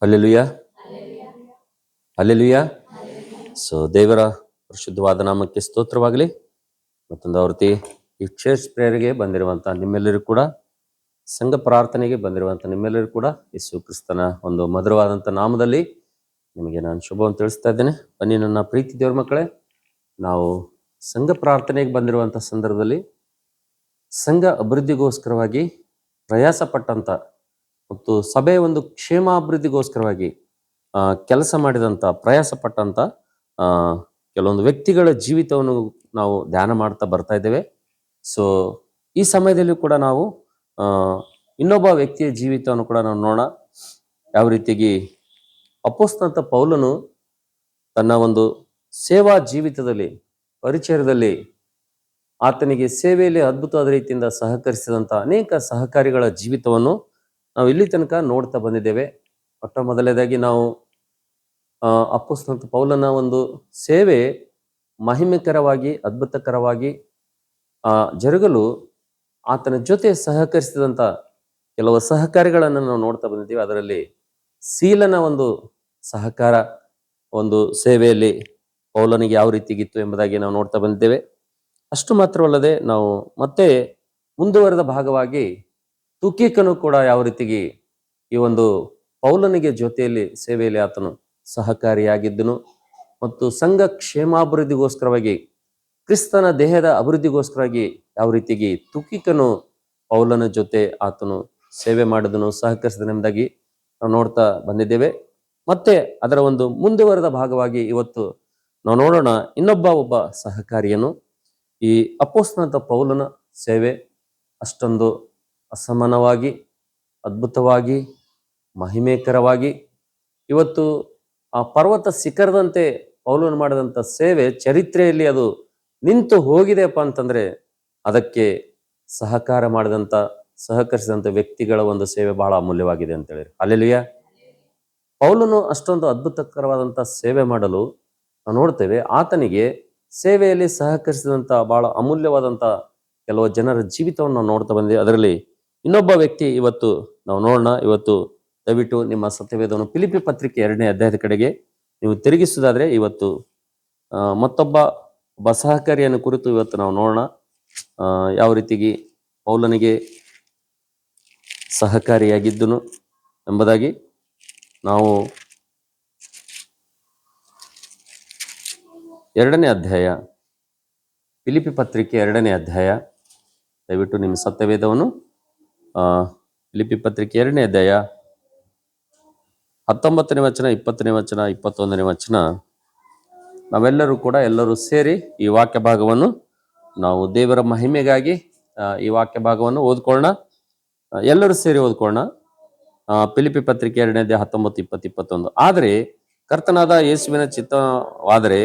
Hallelujah, hallelujah. So ದೇವರ ಪರಿಶುದ್ಧವಾದ ನಾಮಕ್ಕೆ ಸ್ತೋತ್ರವಾಗಲಿ. ಮತ್ತೊಂದು ಆವೃತ್ತಿ ಈ ಚರ್ಚ್ ಪ್ರೇಯರ್ಗೆ ಬಂದಿರುವಂಥ ನಿಮ್ಮೆಲ್ಲರೂ ಕೂಡ, ಸಂಘ ಪ್ರಾರ್ಥನೆಗೆ ಬಂದಿರುವಂಥ ನಿಮ್ಮೆಲ್ಲರೂ ಕೂಡ ಯೇಸು ಕ್ರಿಸ್ತನ ಒಂದು ಮಧುರವಾದಂಥ ನಾಮದಲ್ಲಿ ನಿಮಗೆ ನಾನು ಶುಭವನ್ನು ತಿಳಿಸ್ತಾ ಇದ್ದೇನೆ. ಬನ್ನಿ ನನ್ನ ಪ್ರೀತಿ ದೇವ್ರ ಮಕ್ಕಳೇ, ನಾವು ಸಂಘ ಪ್ರಾರ್ಥನೆಗೆ ಬಂದಿರುವಂಥ ಸಂದರ್ಭದಲ್ಲಿ ಸಂಘ ಅಭಿವೃದ್ಧಿಗೋಸ್ಕರವಾಗಿ ಪ್ರಯಾಸ ಪಟ್ಟಂಥ ಮತ್ತು ಸಭೆಯ ಒಂದು ಕ್ಷೇಮಾಭಿವೃದ್ಧಿಗೋಸ್ಕರವಾಗಿ ಕೆಲಸ ಮಾಡಿದಂಥ, ಪ್ರಯಾಸ ಪಟ್ಟಂಥ ಕೆಲವೊಂದು ವ್ಯಕ್ತಿಗಳ ಜೀವಿತವನ್ನು ನಾವು ಧ್ಯಾನ ಮಾಡ್ತಾ ಬರ್ತಾ ಇದ್ದೇವೆ. ಸೊ ಈ ಸಮಯದಲ್ಲಿ ಕೂಡ ನಾವು ಇನ್ನೊಬ್ಬ ವ್ಯಕ್ತಿಯ ಜೀವಿತವನ್ನು ಕೂಡ ನಾವು ನೋಡೋಣ. ಯಾವ ರೀತಿಯಾಗಿ ಅಪೊಸ್ತಲನಾದ ಪೌಲನು ತನ್ನ ಒಂದು ಸೇವಾ ಜೀವಿತದಲ್ಲಿ, ಪರಿಚಯದಲ್ಲಿ ಆತನಿಗೆ ಸೇವೆಯಲ್ಲಿ ಅದ್ಭುತವಾದ ರೀತಿಯಿಂದ ಸಹಕರಿಸಿದಂಥ ಅನೇಕ ಸಹಕಾರಿಗಳ ಜೀವಿತವನ್ನು ನಾವು ಇಲ್ಲಿ ತನಕ ನೋಡ್ತಾ ಬಂದಿದ್ದೇವೆ. ಮೊಟ್ಟ ಮೊದಲನೇದಾಗಿ ನಾವು ಅಪೊಸ್ತಲನಾದ ಪೌಲನ ಒಂದು ಸೇವೆ ಮಹಿಮೆಕರವಾಗಿ, ಅದ್ಭುತಕರವಾಗಿ ಜರುಗಲು ಆತನ ಜೊತೆ ಸಹಕರಿಸಿದಂಥ ಕೆಲವು ಸಹಕಾರಿಗಳನ್ನು ನಾವು ನೋಡ್ತಾ ಬಂದಿದ್ದೇವೆ. ಅದರಲ್ಲಿ ಸೀಲನ ಒಂದು ಸಹಕಾರ ಒಂದು ಸೇವೆಯಲ್ಲಿ ಪೌಲನಿಗೆ ಯಾವ ರೀತಿಗಿತ್ತು ಎಂಬುದಾಗಿ ನಾವು ನೋಡ್ತಾ ಬಂದಿದ್ದೇವೆ. ಅಷ್ಟು ಮಾತ್ರವಲ್ಲದೆ ನಾವು ಮತ್ತೆ ಮುಂದುವರೆದ ಭಾಗವಾಗಿ ತುಕೀಕನು ಕೂಡ ಯಾವ ರೀತಿಗೆ ಈ ಒಂದು ಪೌಲನಿಗೆ ಜೊತೆಯಲ್ಲಿ ಸೇವೆಯಲ್ಲಿ ಆತನು ಸಹಕಾರಿಯಾಗಿದ್ದನು ಮತ್ತು ಸಂಘ ಕ್ಷೇಮಾಭಿವೃದ್ಧಿಗೋಸ್ಕರವಾಗಿ, ಕ್ರಿಸ್ತನ ದೇಹದ ಅಭಿವೃದ್ಧಿಗೋಸ್ಕರವಾಗಿ ಯಾವ ರೀತಿಯಾಗಿ ತುಕೀಕನು ಪೌಲನ ಜೊತೆ ಆತನು ಸೇವೆ ಮಾಡಿದನು, ಸಹಕರಿಸಿದನೆಂಬುದಾಗಿ ನಾವು ನೋಡ್ತಾ ಬಂದಿದ್ದೇವೆ. ಮತ್ತೆ ಅದರ ಒಂದು ಮುಂದುವರೆದ ಭಾಗವಾಗಿ ಇವತ್ತು ನಾವು ನೋಡೋಣ ಒಬ್ಬ ಸಹಕಾರಿಯನ್ನು. ಈ ಅಪೊಸ್ತಲನಾದ ಪೌಲನ ಸೇವೆ ಅಷ್ಟೊಂದು ಅಸಮಾನವಾಗಿ, ಅದ್ಭುತವಾಗಿ, ಮಹಿಮೇಕರವಾಗಿ, ಇವತ್ತು ಆ ಪರ್ವತ ಶಿಖರದಂತೆ ಪೌಲನು ಮಾಡಿದಂಥ ಸೇವೆ ಚರಿತ್ರೆಯಲ್ಲಿ ಅದು ನಿಂತು ಹೋಗಿದೆಯಪ್ಪ ಅಂತಂದ್ರೆ ಅದಕ್ಕೆ ಸಹಕಾರ ಮಾಡಿದಂಥ, ಸಹಕರಿಸಿದಂಥ ವ್ಯಕ್ತಿಗಳ ಒಂದು ಸೇವೆ ಬಹಳ ಅಮೂಲ್ಯವಾಗಿದೆ ಅಂತ ಹೇಳಿ. ಹಲ್ಲೆಲೂಯಾ. ಪೌಲನು ಅಷ್ಟೊಂದು ಅದ್ಭುತಕರವಾದಂಥ ಸೇವೆ ಮಾಡಲು ನಾವು ನೋಡ್ತೇವೆ. ಆತನಿಗೆ ಸೇವೆಯಲ್ಲಿ ಸಹಕರಿಸಿದಂಥ ಬಹಳ ಅಮೂಲ್ಯವಾದಂಥ ಕೆಲವು ಜನರ ಜೀವಿತವನ್ನು ನಾವು ನೋಡ್ತಾ ಬಂದಿದ್ದೇವೆ. ಅದರಲ್ಲಿ ಇನ್ನೊಬ್ಬ ವ್ಯಕ್ತಿ ಇವತ್ತು ನಾವು ನೋಡೋಣ. ಇವತ್ತು ದಯವಿಟ್ಟು ನಿಮ್ಮ ಸತ್ಯವೇದವನ್ನು ಫಿಲಿಪ್ಪಿ ಪತ್ರಿಕೆ 2ನೇ ಅಧ್ಯಾಯದ ಕಡೆಗೆ ನೀವು ತಿರುಗಿಸುವುದಾದ್ರೆ ಇವತ್ತು ಒಬ್ಬ ಸಹಕಾರಿಯನ್ನು ಕುರಿತು ಇವತ್ತು ನಾವು ನೋಡೋಣ. ಯಾವ ರೀತಿಗೆ ಪೌಲನಿಗೆ ಸಹಕಾರಿಯಾಗಿದ್ದನು ಎಂಬುದಾಗಿ ನಾವು 2ನೇ ಅಧ್ಯಾಯ, ಫಿಲಿಪ್ಪಿ ಪತ್ರಿಕೆ 2ನೇ ಅಧ್ಯಾಯ, ದಯವಿಟ್ಟು ನಿಮ್ಮ ಸತ್ಯವೇದವನ್ನು ಫಿಲಿಪ್ಪಿ ಪತ್ರಿಕೆ 2ನೇ ಅಧ್ಯಾಯ 19ನೇ ವಚನ, 20ನೇ ವಚನ, 21ನೇ ವಚನ, ಎಲ್ಲರೂ ಸೇರಿ ಈ ವಾಕ್ಯ ಭಾಗವನ್ನು ನಾವು ದೇವರ ಮಹಿಮೆಗಾಗಿ ಈ ವಾಕ್ಯ ಭಾಗವನ್ನು ಓದ್ಕೊಳ್ಳೋಣ. ಎಲ್ಲರೂ ಸೇರಿ ಓದ್ಕೊಳ್ಳೋಣ. ಫಿಲಿಪ್ಪಿ ಪತ್ರಿಕೆ 2ನೇ ಅಧ್ಯಾಯ 19, 20, 21. ಆದರೆ ಕರ್ತನಾದ ಯೇಸುವಿನ ಚಿತ್ತವಾದರೆ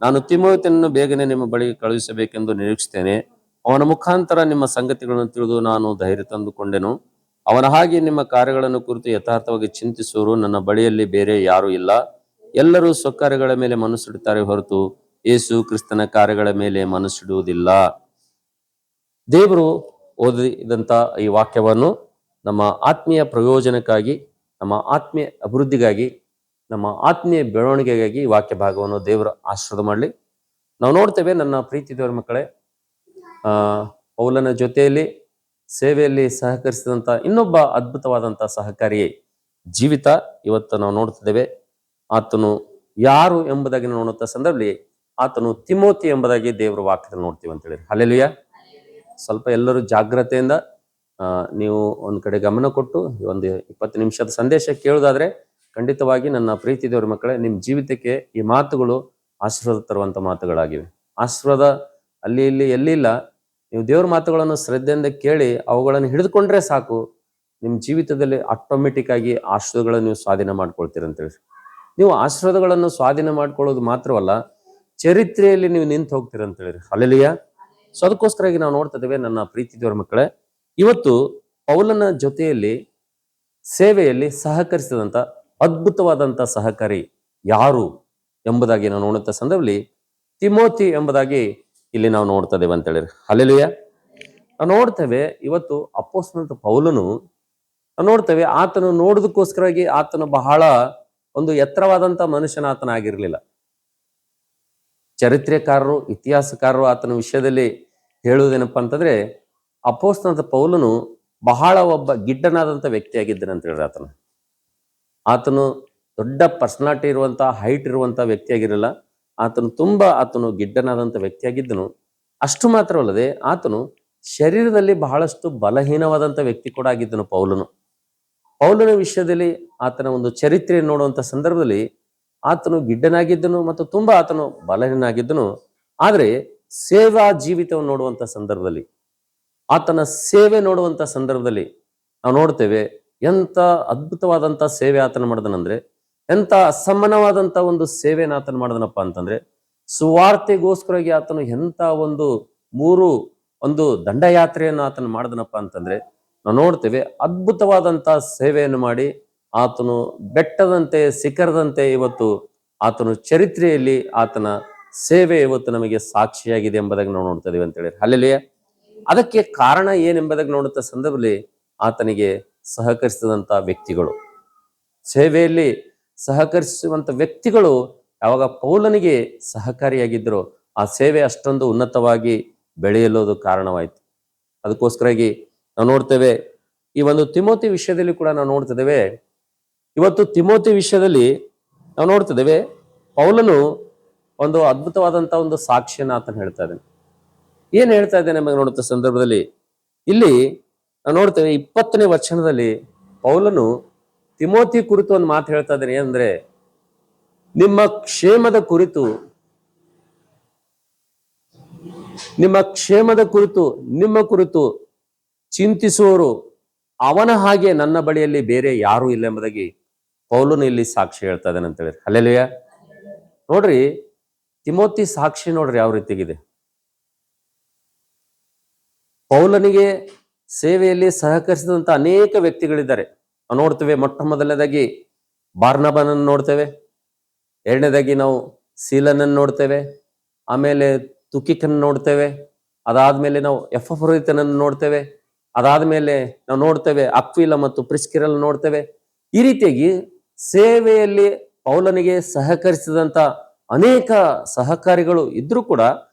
ನಾನು ತಿಮೋಥೆಯನನ್ನು ಬೇಗನೆ ನಿಮ್ಮ ಬಳಿ ಕಳುಹಿಸಬೇಕೆಂದು ನಿರೀಕ್ಷಿಸ್ತೇನೆ. ಅವನ ಮುಖಾಂತರ ನಿಮ್ಮ ಸಂಗತಿಗಳನ್ನು ತಿಳಿದು ನಾನು ಧೈರ್ಯ ತಂದುಕೊಂಡೆನು. ಅವನ ಹಾಗೆ ನಿಮ್ಮ ಕಾರ್ಯಗಳನ್ನು ಕುರಿತು ಯಥಾರ್ಥವಾಗಿ ಚಿಂತಿಸುವರು ನನ್ನ ಬಳಿಯಲ್ಲಿ ಬೇರೆ ಯಾರೂ ಇಲ್ಲ. ಎಲ್ಲರೂ ಸ್ವಕಾರ್ಯಗಳ ಮೇಲೆ ಮನಸ್ಸಿಡುತ್ತಾರೆ ಹೊರತು ಯೇಸು ಕ್ರಿಸ್ತನ ಕಾರ್ಯಗಳ ಮೇಲೆ ಮನಸ್ಸಿಡುವುದಿಲ್ಲ. ದೇವರು ಓದಿದಂಥ ಈ ವಾಕ್ಯವನ್ನು ನಮ್ಮ ಆತ್ಮೀಯ ಪ್ರಯೋಜನಕ್ಕಾಗಿ, ನಮ್ಮ ಆತ್ಮೀಯ ಅಭಿವೃದ್ಧಿಗಾಗಿ, ನಮ್ಮ ಆತ್ಮೀಯ ಬೆಳವಣಿಗೆಗಾಗಿ ಈ ವಾಕ್ಯ ಭಾಗವನ್ನು ದೇವರ ಆಶೀರ್ವಾದ ಮಾಡಲಿ. ನಾವು ನೋಡ್ತೇವೆ ನನ್ನ ಪ್ರೀತಿ ದೇವರ ಮಕ್ಕಳೇ, ಪೌಲನ ಜೊತೆಯಲ್ಲಿ ಸೇವೆಯಲ್ಲಿ ಸಹಕರಿಸಿದಂಥ ಇನ್ನೊಬ್ಬ ಅದ್ಭುತವಾದಂಥ ಸಹಕಾರಿ ಜೀವಿತ ಇವತ್ತು ನಾವು ನೋಡ್ತಿದ್ದೇವೆ. ಆತನು ಯಾರು ಎಂಬುದಾಗಿ ನೋಡುವಂಥ ಸಂದರ್ಭದಲ್ಲಿ ಆತನು ತಿಮೋತಿ ಎಂಬುದಾಗಿ ದೇವರ ವಾಕ್ಯದಲ್ಲಿ ನೋಡ್ತೀವಿ ಅಂತ ಹೇಳಿ. ಹಲ್ಲೆಲೂಯಾ. ಸ್ವಲ್ಪ ಎಲ್ಲರೂ ಜಾಗ್ರತೆಯಿಂದ ನೀವು ಒಂದು ಕಡೆ ಗಮನ ಕೊಟ್ಟು ಒಂದು 20 ನಿಮಿಷದ ಸಂದೇಶ ಕೇಳೋದಾದ್ರೆ ಖಂಡಿತವಾಗಿ ನನ್ನ ಪ್ರೀತಿ ದೇವರ ಮಕ್ಕಳೇ, ನಿಮ್ಮ ಜೀವಿತಕ್ಕೆ ಈ ಮಾತುಗಳು ಆಶೀರ್ವಾದ ತರುವಂಥ ಮಾತುಗಳಾಗಿವೆ. ಆಶೀರ್ವಾದ ಅಲ್ಲಿ ಇಲ್ಲಿ ಎಲ್ಲಿಲ್ಲ. ನೀವು ದೇವ್ರ ಮಾತುಗಳನ್ನು ಶ್ರದ್ಧೆಯಿಂದ ಕೇಳಿ ಅವುಗಳನ್ನು ಹಿಡಿದುಕೊಂಡ್ರೆ ಸಾಕು, ನಿಮ್ಮ ಜೀವಿತದಲ್ಲಿ ಆಟೋಮೆಟಿಕ್ ಆಗಿ ಆಶೀರ್ವಾದಗಳನ್ನು ನೀವು ಸ್ವಾಧೀನ ಮಾಡ್ಕೊಳ್ತೀರ ಅಂತೇಳಿ. ನೀವು ಆಶೀರ್ವಾದಗಳನ್ನು ಸ್ವಾಧೀನ ಮಾಡ್ಕೊಳ್ಳೋದು ಮಾತ್ರವಲ್ಲ, ಚರಿತ್ರೆಯಲ್ಲಿ ನೀವು ನಿಂತು ಹೋಗ್ತೀರ ಅಂತ ಹೇಳಿರಿ. ಹಲ್ಲೆಲೂಯಾ. ಸೊ ಅದಕ್ಕೋಸ್ಕರವಾಗಿ ನಾವು ನೋಡ್ತಾ ಇದ್ದೇವೆ ನನ್ನ ಪ್ರೀತಿ ದೇವರ ಮಕ್ಕಳೇ, ಇವತ್ತು ಪೌಲನ ಜೊತೆಯಲ್ಲಿ ಸೇವೆಯಲ್ಲಿ ಸಹಕರಿಸಿದಂಥ ಅದ್ಭುತವಾದಂಥ ಸಹಕಾರಿ ಯಾರು ಎಂಬುದಾಗಿ ನಾವು ನೋಡುವಂಥ ಸಂದರ್ಭದಲ್ಲಿ ತಿಮೋತಿ ಎಂಬುದಾಗಿ ಇಲ್ಲಿ ನಾವು ನೋಡ್ತಾ ಇದ್ದೇವೆ ಅಂತ ಹೇಳಿರಿ. ಹಲ್ಲೆಲೂಯಾ. ನಾವು ನೋಡ್ತೇವೆ ಇವತ್ತು ಅಪೊಸ್ತಲನಾದ ಪೌಲನು ನಾವು ನೋಡ್ತೇವೆ ಆತನು ನೋಡೋದಕ್ಕೋಸ್ಕರವಾಗಿ ಆತನು ಬಹಳ ಒಂದು ಎತ್ತರವಾದಂತ ಮನುಷ್ಯನ ಆತನ ಆಗಿರ್ಲಿಲ್ಲ. ಚರಿತ್ರೆಕಾರರು, ಇತಿಹಾಸಕಾರರು ಆತನ ವಿಷಯದಲ್ಲಿ ಹೇಳುವುದೇನಪ್ಪಾ ಅಂತಂದ್ರೆ, ಅಪೊಸ್ತಲನಾದ ಪೌಲನು ಬಹಳ ಒಬ್ಬ ಗಿಡ್ಡನಾದಂಥ ವ್ಯಕ್ತಿಯಾಗಿದ್ದಾನೆ ಅಂತ ಹೇಳಿದ್ರೆ ಆತನು ದೊಡ್ಡ ಪರ್ಸನಾಲಿಟಿ ಇರುವಂತ, ಹೈಟ್ ಇರುವಂತ ವ್ಯಕ್ತಿಯಾಗಿರಲಿಲ್ಲ. ಆತನು ಗಿಡ್ಡನಾದಂಥ ವ್ಯಕ್ತಿಯಾಗಿದ್ದನು. ಅಷ್ಟು ಮಾತ್ರವಲ್ಲದೆ ಆತನು ಶರೀರದಲ್ಲಿ ಬಹಳಷ್ಟು ಬಲಹೀನವಾದಂಥ ವ್ಯಕ್ತಿ ಕೂಡ ಆಗಿದ್ದನು ಪೌಲನ ವಿಷಯದಲ್ಲಿ ಆತನ ಒಂದು ಚರಿತ್ರೆ ನೋಡುವಂತ ಸಂದರ್ಭದಲ್ಲಿ ಆತನು ಗಿಡ್ಡನಾಗಿದ್ದನು ಮತ್ತು ತುಂಬಾ ಆತನು ಬಲಹೀನಾಗಿದ್ದನು. ಆದರೆ ಸೇವಾ ಜೀವಿತವನ್ನು ನೋಡುವಂತ ಸಂದರ್ಭದಲ್ಲಿ, ಆತನ ಸೇವೆ ನೋಡುವಂತ ಸಂದರ್ಭದಲ್ಲಿ ನಾವು ನೋಡ್ತೇವೆ ಎಂತ ಅದ್ಭುತವಾದಂತ ಸೇವೆ ಆತನ ಮಾಡಿದನಂದ್ರೆ, ಎಂತ ಅಸಮಾನವಾದಂತ ಒಂದು ಸೇವೆನ ಆತನ ಮಾಡಿದನಪ್ಪ ಅಂತಂದ್ರೆ, ಸುವಾರ್ತೆಗೋಸ್ಕರವಾಗಿ ಆತನು ಎಂತ ಒಂದು ದಂಡಯಾತ್ರೆಯನ್ನು ಆತನು ಮಾಡಿದನಪ್ಪ ಅಂತಂದ್ರೆ ನಾವು ನೋಡ್ತೇವೆ. ಅದ್ಭುತವಾದಂತ ಸೇವೆಯನ್ನು ಮಾಡಿ ಆತನು ಬೆಟ್ಟದಂತೆ ಶಿಖರದಂತೆ ಇವತ್ತು ಆತನು ಚರಿತ್ರೆಯಲ್ಲಿ ಆತನ ಸೇವೆ ಇವತ್ತು ನಮಗೆ ಸಾಕ್ಷಿಯಾಗಿದೆ ಎಂಬುದಾಗಿ ನಾವು ನೋಡ್ತಾ ಇದೀವಿ ಅಂತ ಹೇಳಿ. ಹಲ್ಲೆಲೂಯಾ. ಅದಕ್ಕೆ ಕಾರಣ ಏನೆಂಬುದಾಗಿ ನೋಡುತ್ತ ಸಂದರ್ಭದಲ್ಲಿ ಆತನಿಗೆ ಸಹಕರಿಸಿದಂತ ವ್ಯಕ್ತಿಗಳು, ಸೇವೆಯಲ್ಲಿ ಸಹಕರಿಸುವಂತ ವ್ಯಕ್ತಿಗಳು ಯಾವಾಗ ಪೌಲನಿಗೆ ಸಹಕಾರಿಯಾಗಿದ್ದರು, ಆ ಸೇವೆ ಅಷ್ಟೊಂದು ಉನ್ನತವಾಗಿ ಬೆಳೆಯಲು ಅದು ಕಾರಣವಾಯಿತು. ಅದಕ್ಕೋಸ್ಕರಾಗಿ ನಾವು ನೋಡ್ತೇವೆ ಈ ಒಂದು ತಿಮೋತಿ ವಿಷಯದಲ್ಲಿ ಕೂಡ ನಾವು ನೋಡ್ತಿದ್ದೇವೆ. ಇವತ್ತು ತಿಮೋತಿ ವಿಷಯದಲ್ಲಿ ನಾವು ನೋಡ್ತಿದ್ದೇವೆ ಪೌಲನು ಒಂದು ಅದ್ಭುತವಾದಂತ ಒಂದು ಸಾಕ್ಷಿಯನ್ನು ಆತನು ಹೇಳ್ತಾ ಇದ್ದಾನೆ. ಏನ್ ಹೇಳ್ತಾ ಇದ್ದೇನೆ ನಮಗೆ ನೋಡುತ್ತ ಸಂದರ್ಭದಲ್ಲಿ ಇಲ್ಲಿ ನಾವು ನೋಡ್ತೇವೆ 20ನೇ ವಚನದಲ್ಲಿ ಪೌಲನು ತಿಮೋತಿ ಕುರಿತು ಒಂದು ಮಾತು ಹೇಳ್ತಾ ಇದ್ದಾನೆ. ಏನಂದ್ರೆ, ನಿಮ್ಮ ಕ್ಷೇಮದ ಕುರಿತು ನಿಮ್ಮ ಕುರಿತು ಚಿಂತಿಸುವವರು ಅವನ ಹಾಗೆ ನನ್ನ ಬಳಿಯಲ್ಲಿ ಬೇರೆ ಯಾರೂ ಇಲ್ಲ ಎಂಬುದಾಗಿ ಪೌಲನು ಇಲ್ಲಿ ಸಾಕ್ಷಿ ಹೇಳ್ತಾ ಇದ್ದಾನೆ ಅಂತ ಹೇಳಿ. ಹಲ್ಲೆಲೂಯಾ. ನೋಡ್ರಿ, ತಿಮೋತಿ ಸಾಕ್ಷಿ ನೋಡ್ರಿ ಯಾವ ರೀತಿಗಿದೆ. ಪೌಲನಿಗೆ ಸೇವೆಯಲ್ಲಿ ಸಹಕರಿಸಿದಂತ ಅನೇಕ ವ್ಯಕ್ತಿಗಳಿದ್ದಾರೆ. ನಾವು ನೋಡ್ತೇವೆ, ಮೊಟ್ಟ ಮೊದಲನೇದಾಗಿ ಬಾರ್ನಬನನ್ನು ನೋಡ್ತೇವೆ, ಎರಡನೇದಾಗಿ ನಾವು ಸೀಲನನ್ನು ನೋಡ್ತೇವೆ, ಆಮೇಲೆ ತುಕಿಕನ್ನು ನೋಡ್ತೇವೆ, ಅದಾದ್ಮೇಲೆ ನಾವು ಎಪಫ್ರೋದಿತನನ್ನು ನೋಡ್ತೇವೆ, ಅದಾದ್ಮೇಲೆ ನಾವು ನೋಡ್ತೇವೆ ಅಕ್ವಿಲ ಮತ್ತು ಪ್ರಿಸ್ಕಿರಲ್ ನೋಡ್ತೇವೆ. ಈ ರೀತಿಯಾಗಿ ಸೇವೆಯಲ್ಲಿ ಪೌಲನಿಗೆ ಸಹಕರಿಸಿದಂತ ಅನೇಕ ಸಹಕಾರಿಗಳು ಇದ್ರೂ ಕೂಡ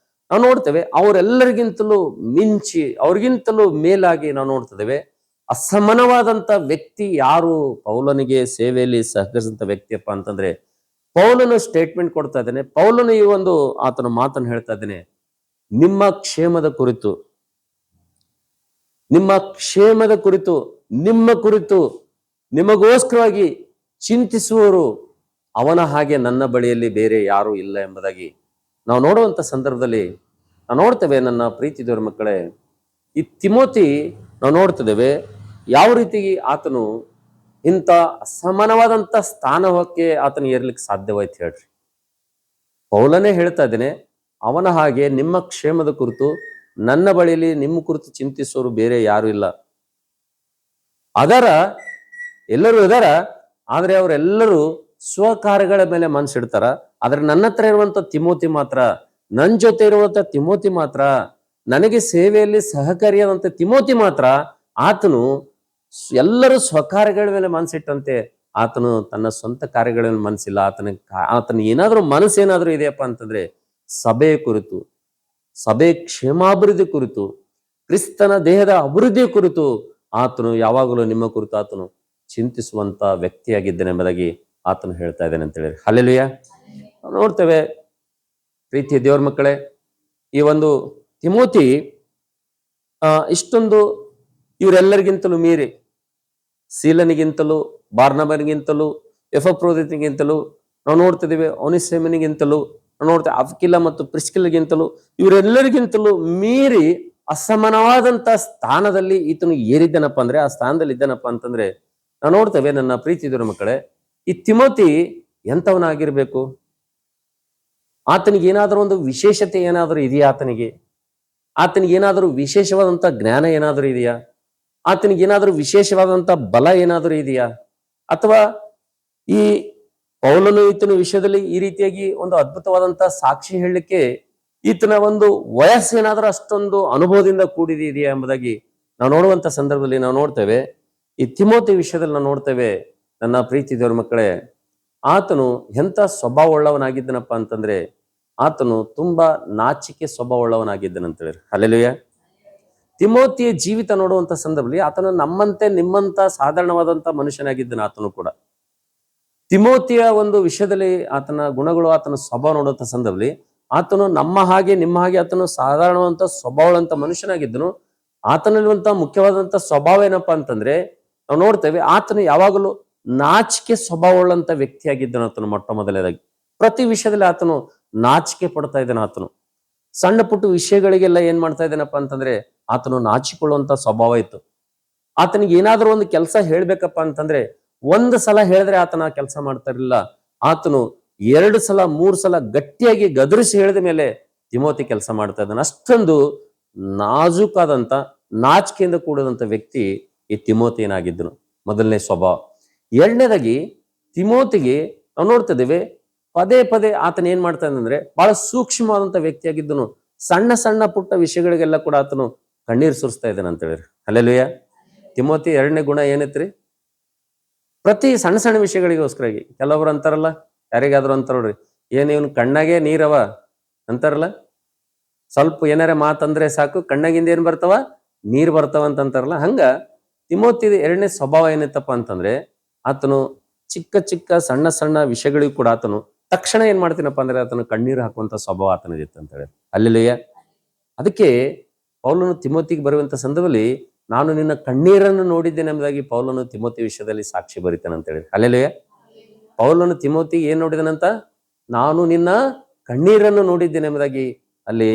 ನಾವು ನೋಡ್ತೇವೆ ಅವರೆಲ್ಲರಿಗಿಂತಲೂ ಮಿಂಚಿ, ಅವ್ರಿಗಿಂತಲೂ ಮೇಲಾಗಿ ನಾವು ನೋಡ್ತಿದ್ದೇವೆ ಅಸಮಾನವಾದಂತ ವ್ಯಕ್ತಿ ಯಾರು ಪೌಲನಿಗೆ ಸೇವೆಯಲ್ಲಿ ಸಹಕರಿಸಿದಂತ ವ್ಯಕ್ತಿಯಪ್ಪ ಅಂತಂದ್ರೆ, ಪೌಲನು ಸ್ಟೇಟ್ಮೆಂಟ್ ಕೊಡ್ತಾ ಇದ್ದೇನೆ. ಪೌಲನು ಈ ಒಂದು ಆತನ ಮಾತನ್ನು ಹೇಳ್ತಾ ಇದ್ದೇನೆ, ನಿಮ್ಮ ಕ್ಷೇಮದ ಕುರಿತು ನಿಮಗೋಸ್ಕರವಾಗಿ ಚಿಂತಿಸುವವರು ಅವನ ಹಾಗೆ ನನ್ನ ಬಳಿಯಲ್ಲಿ ಬೇರೆ ಯಾರು ಇಲ್ಲ ಎಂಬುದಾಗಿ ನಾವು ನೋಡುವಂತ ಸಂದರ್ಭದಲ್ಲಿ ನಾವು ನೋಡ್ತೇವೆ. ನನ್ನ ಪ್ರೀತಿ ದೇವರ ಮಕ್ಕಳೇ, ಈ ತಿಮೋತಿ ನಾವು ನೋಡ್ತಿದ್ದೇವೆ ಯಾವ ರೀತಿ ಆತನು ಇಂಥ ಅಸಮಾನವಾದಂತ ಸ್ಥಾನಕ್ಕೆ ಆತನು ಏರ್ಲಿಕ್ಕೆ ಸಾಧ್ಯವಾಯ್ತು ಹೇಳ್ರಿ. ಪೌಲನೇ ಹೇಳ್ತಾ ಇದ್ದೇನೆ, ಅವನ ಹಾಗೆ ನಿಮ್ಮ ಕ್ಷೇಮದ ಕುರಿತು ನನ್ನ ಬಳಿಯಲ್ಲಿ ನಿಮ್ಮ ಕುರಿತು ಚಿಂತಿಸೋರು ಬೇರೆ ಯಾರು ಇಲ್ಲ. ಎಲ್ಲರೂ ಇದಾರ, ಆದ್ರೆ ಅವರೆಲ್ಲರೂ ಸ್ವಕಾರ್ಯಗಳ ಮೇಲೆ ಮನಸ್ಸಿಡ್ತಾರ. ಆದ್ರೆ ನನ್ನ ಹತ್ರ ಇರುವಂತ ತಿಮೋತಿ ಮಾತ್ರ, ನನ್ನ ಜೊತೆ ಇರುವಂತ ತಿಮೋತಿ ಮಾತ್ರ, ನನಗೆ ಸೇವೆಯಲ್ಲಿ ಸಹಕಾರಿಯಾದಂತ ತಿಮೋತಿ ಮಾತ್ರ, ಆತನು ಎಲ್ಲರೂ ಸ್ವಕಾರ್ಯಗಳ ಮೇಲೆ ಮನಸ್ಸಿಟ್ಟಂತೆ ಆತನು ತನ್ನ ಸ್ವಂತ ಕಾರ್ಯಗಳ ಮೇಲೆ ಮನಸ್ಸಿಲ್ಲ. ಆತನ ಏನಾದ್ರೂ ಮನಸ್ಸೇನಾದ್ರೂ ಇದೆಯಪ್ಪ ಅಂತಂದ್ರೆ ಸಭೆಯ ಕುರಿತು, ಸಭೆ ಕ್ಷೇಮಾಭಿವೃದ್ಧಿ ಕುರಿತು, ಕ್ರಿಸ್ತನ ದೇಹದ ಅಭಿವೃದ್ಧಿಯ ಕುರಿತು ಆತನು ಯಾವಾಗಲೂ ನಿಮ್ಮ ಕುರಿತು ಆತನು ಚಿಂತಿಸುವಂತ ವ್ಯಕ್ತಿಯಾಗಿದ್ದೇನೆ ಎಂಬುದಾಗಿ ಆತನು ಹೇಳ್ತಾ ಇದ್ದೇನೆ ಅಂತ ಹೇಳಿ. ಹಲ್ಲೆಲೂಯಾ. ನೋಡ್ತೇವೆ ಪ್ರೀತಿಯ ದೇವರ ಮಕ್ಕಳೇ, ಈ ಒಂದು ತಿಮೋತಿ ಇಷ್ಟೊಂದು ಇವರೆಲ್ಲರಿಗಿಂತಲೂ ಮೀರಿ, ಸೀಲನಿಗಿಂತಲೂ, ಬಾರ್ನಬನಿಗಿಂತಲೂ, ಎಪಫ್ರೋದಿತನಿಗಿಂತಲೂ ನಾವು ನೋಡ್ತಿದ್ದೇವೆ, ಒನಿಸೇಮನಿಗಿಂತಲೂ ನಾವು ನೋಡ್ತೇವೆ, ಅಕ್ವಿಲ ಮತ್ತು ಪ್ರಿಸ್ಕಿಲಗಿಂತಲೂ ಇವರೆಲ್ಲರಿಗಿಂತಲೂ ಮೀರಿ ಅಸಮಾನವಾದಂತ ಸ್ಥಾನದಲ್ಲಿ ಈತನು ಏರಿದ್ದಾನಪ್ಪ ಅಂದ್ರೆ, ಆ ಸ್ಥಾನದಲ್ಲಿ ಇದ್ದಾನಪ್ಪ ಅಂತಂದ್ರೆ ನಾವು ನೋಡ್ತೇವೆ. ನನ್ನ ಪ್ರೀತಿ ದೇವರ ಮಕ್ಕಳೇ, ಈ ತಿಮೋತಿ ಎಂಥವನಾಗಿರ್ಬೇಕು? ಆತನಿಗೆ ಏನಾದರೂ ಒಂದು ವಿಶೇಷತೆ ಏನಾದರೂ ಇದೆಯಾ? ಆತನಿಗೆ ಏನಾದರೂ ವಿಶೇಷವಾದಂತ ಜ್ಞಾನ ಏನಾದರೂ ಇದೆಯಾ? ಆತನಿಗೆ ಏನಾದರೂ ವಿಶೇಷವಾದಂತ ಬಲ ಏನಾದರೂ ಇದೆಯಾ? ಅಥವಾ ಈ ಪೌಲನು ಈತನ ವಿಷಯದಲ್ಲಿ ಈ ರೀತಿಯಾಗಿ ಒಂದು ಅದ್ಭುತವಾದಂತ ಸಾಕ್ಷಿ ಹೇಳಲಿಕ್ಕೆ ಈತನ ಒಂದು ವಯಸ್ಸೇನಾದ್ರೂ ಅಷ್ಟೊಂದು ಅನುಭವದಿಂದ ಕೂಡಿದೆಯಾ ಎಂಬುದಾಗಿ ನಾವು ನೋಡುವಂತ ಸಂದರ್ಭದಲ್ಲಿ ನಾವು ನೋಡ್ತೇವೆ. ಈ ತಿಮೋತಿ ವಿಷಯದಲ್ಲಿ ನಾವು ನೋಡ್ತೇವೆ, ನನ್ನ ಪ್ರೀತಿ ದೇವರ ಮಕ್ಕಳೇ, ಆತನು ಎಂಥ ಸ್ವಭಾವವುಳ್ಳವನಾಗಿದ್ದನಪ್ಪ ಅಂತಂದ್ರೆ ಆತನು ತುಂಬಾ ನಾಚಿಕೆ ಸ್ವಭಾವವುಳ್ಳವನಾಗಿದ್ದನಂತ ಹೇಳಿ. ಹಲ್ಲೆಲೂಯಾ. ತಿಮೋತಿಯ ಜೀವಿತ ನೋಡುವಂತ ಸಂದರ್ಭದಲ್ಲಿ ಆತನು ನಮ್ಮಂತೆ ನಿಮ್ಮಂತ ಸಾಧಾರಣವಾದಂತ ಮನುಷ್ಯನಾಗಿದ್ದನು. ಆತನು ಕೂಡ ತಿಮೋತಿಯ ಒಂದು ವಿಷಯದಲ್ಲಿ ಆತನ ಗುಣಗಳು, ಆತನ ಸ್ವಭಾವ ನೋಡುವಂತ ಸಂದರ್ಭದಲ್ಲಿ ಆತನು ನಮ್ಮ ಹಾಗೆ ನಿಮ್ಮ ಹಾಗೆ ಆತನು ಸಾಧಾರಣವಂತ ಸ್ವಭಾವವಂತ ಮನುಷ್ಯನಾಗಿದ್ದನು. ಆತನಲ್ಲಿರುವಂತಹ ಮುಖ್ಯವಾದಂತ ಸ್ವಭಾವ ಏನಪ್ಪಾ ಅಂತಂದ್ರೆ ನಾವು ನೋಡ್ತೇವೆ, ಆತನು ಯಾವಾಗಲೂ ನಾಚಿಕೆ ಸ್ವಭಾವವುಳ್ಳಂತ ವ್ಯಕ್ತಿಯಾಗಿದ್ದನು. ಆತನು ಮೊಟ್ಟ ಮೊದಲನೇದಾಗಿ ಪ್ರತಿ ವಿಷಯದಲ್ಲಿ ಆತನು ನಾಚಿಕೆ ಪಡ್ತಾ ಇದ್ದಾನೆ. ಆತನು ಸಣ್ಣ ಪುಟ್ಟ ವಿಷಯಗಳಿಗೆಲ್ಲ ಏನ್ ಮಾಡ್ತಾ ಇದ್ದಾನಪ್ಪ ಅಂತಂದ್ರೆ ಆತನು ನಾಚಿಕೊಳ್ಳುವಂತ ಸ್ವಭಾವ ಇತ್ತು. ಆತನಿಗೆ ಏನಾದ್ರೂ ಒಂದು ಕೆಲಸ ಹೇಳ್ಬೇಕಪ್ಪ ಅಂತಂದ್ರೆ ಒಂದು ಸಲ ಹೇಳಿದ್ರೆ ಆತನ ಕೆಲಸ ಮಾಡ್ತಾ ಇರಲಿಲ್ಲ. ಆತನು 2 ಸಲ 3 ಸಲ ಗಟ್ಟಿಯಾಗಿ ಗದರಿಸಿ ಹೇಳಿದ ಮೇಲೆ ತಿಮೋತಿ ಕೆಲಸ ಮಾಡ್ತಾ ಇದ್ದಾನೆ. ಅಷ್ಟೊಂದು ನಾಜೂಕಾದಂತ ನಾಚಿಕೆಯಿಂದ ಕೂಡಿದಂತ ವ್ಯಕ್ತಿ ಈ ತಿಮೋತಿ ಏನಾಗಿದ್ದನು, ಮೊದಲನೇ ಸ್ವಭಾವ. ಎರಡನೇದಾಗಿ ತಿಮೋತಿಗೆ ನಾವು ನೋಡ್ತಿದ್ದೇವೆ, ಪದೇ ಪದೇ ಆತನ ಏನ್ ಮಾಡ್ತಾ ಇದ್ದಂದ್ರೆ ಬಹಳ ಸೂಕ್ಷ್ಮವಾದಂತ ವ್ಯಕ್ತಿಯಾಗಿದ್ದನು. ಸಣ್ಣ ಸಣ್ಣ ಪುಟ್ಟ ವಿಷಯಗಳಿಗೆಲ್ಲ ಕೂಡ ಆತನು ಕಣ್ಣೀರು ಸುರಿಸ್ತಾ ಇದ್ದಾನೆ ಅಂತ ಹೇಳಿರಿ. ಹಲ್ಲೆಲೂಯಾ. ತಿಮೋತಿ ಎರಡನೇ ಗುಣ ಏನೈತ್ರಿ? ಪ್ರತಿ ಸಣ್ಣ ಸಣ್ಣ ವಿಷಯಗಳಿಗೋಸ್ಕರಾಗಿ. ಕೆಲವರು ಅಂತಾರಲ್ಲ, ಯಾರಿಗಾದ್ರು ಅಂತಾರ ನೋಡ್ರಿ, ಏನ್ ಇವನ್ ಕಣ್ಣಾಗೆ ನೀರವ ಅಂತಾರಲ್ಲ, ಸ್ವಲ್ಪ ಏನಾರ ಮಾತಂದ್ರೆ ಸಾಕು ಕಣ್ಣಾಗಿಂದ ಏನ್ ಬರ್ತಾವ, ನೀರ್ ಬರ್ತಾವ ಅಂತಾರಲ್ಲ. ಹಂಗ ತಿಮೋತಿ ಎರಡನೇ ಸ್ವಭಾವ ಏನೈತಪ್ಪ ಅಂತಂದ್ರೆ ಆತನು ಚಿಕ್ಕ ಚಿಕ್ಕ ಸಣ್ಣ ಸಣ್ಣ ವಿಷಯಗಳಿಗೂ ಕೂಡ ಆತನು ತಕ್ಷಣ ಏನ್ ಮಾಡ್ತೀನಪ್ಪ ಅಂದ್ರೆ ಆತನು ಕಣ್ಣೀರು ಹಾಕುವಂತ ಸ್ವಭಾವ ಆತನದಿತ್ತು ಅಂತ ಹೇಳಿ. ಹಲ್ಲೆಲೂಯಾ. ಅದಕ್ಕೆ ಪೌಲನು ತಿಮೋತಿಗೆ ಬರುವಂತ ಸಂದರ್ಭದಲ್ಲಿ ನಾನು ನಿನ್ನ ಕಣ್ಣೀರನ್ನು ನೋಡಿದ್ದೇನೆ ಎಂಬುದಾಗಿ ಪೌಲನು ತಿಮೋತಿ ವಿಷಯದಲ್ಲಿ ಸಾಕ್ಷಿ ಬರೀತಾನೆ ಅಂತ ಹೇಳಿ. ಹಲ್ಲೆಲೂಯಾ. ಪೌಲನು ತಿಮೋತಿ ಏನ್ ನೋಡಿದನಂತ? ನಾನು ನಿನ್ನ ಕಣ್ಣೀರನ್ನು ನೋಡಿದ್ದೇನೆ ಎಂಬುದಾಗಿ ಅಲ್ಲಿ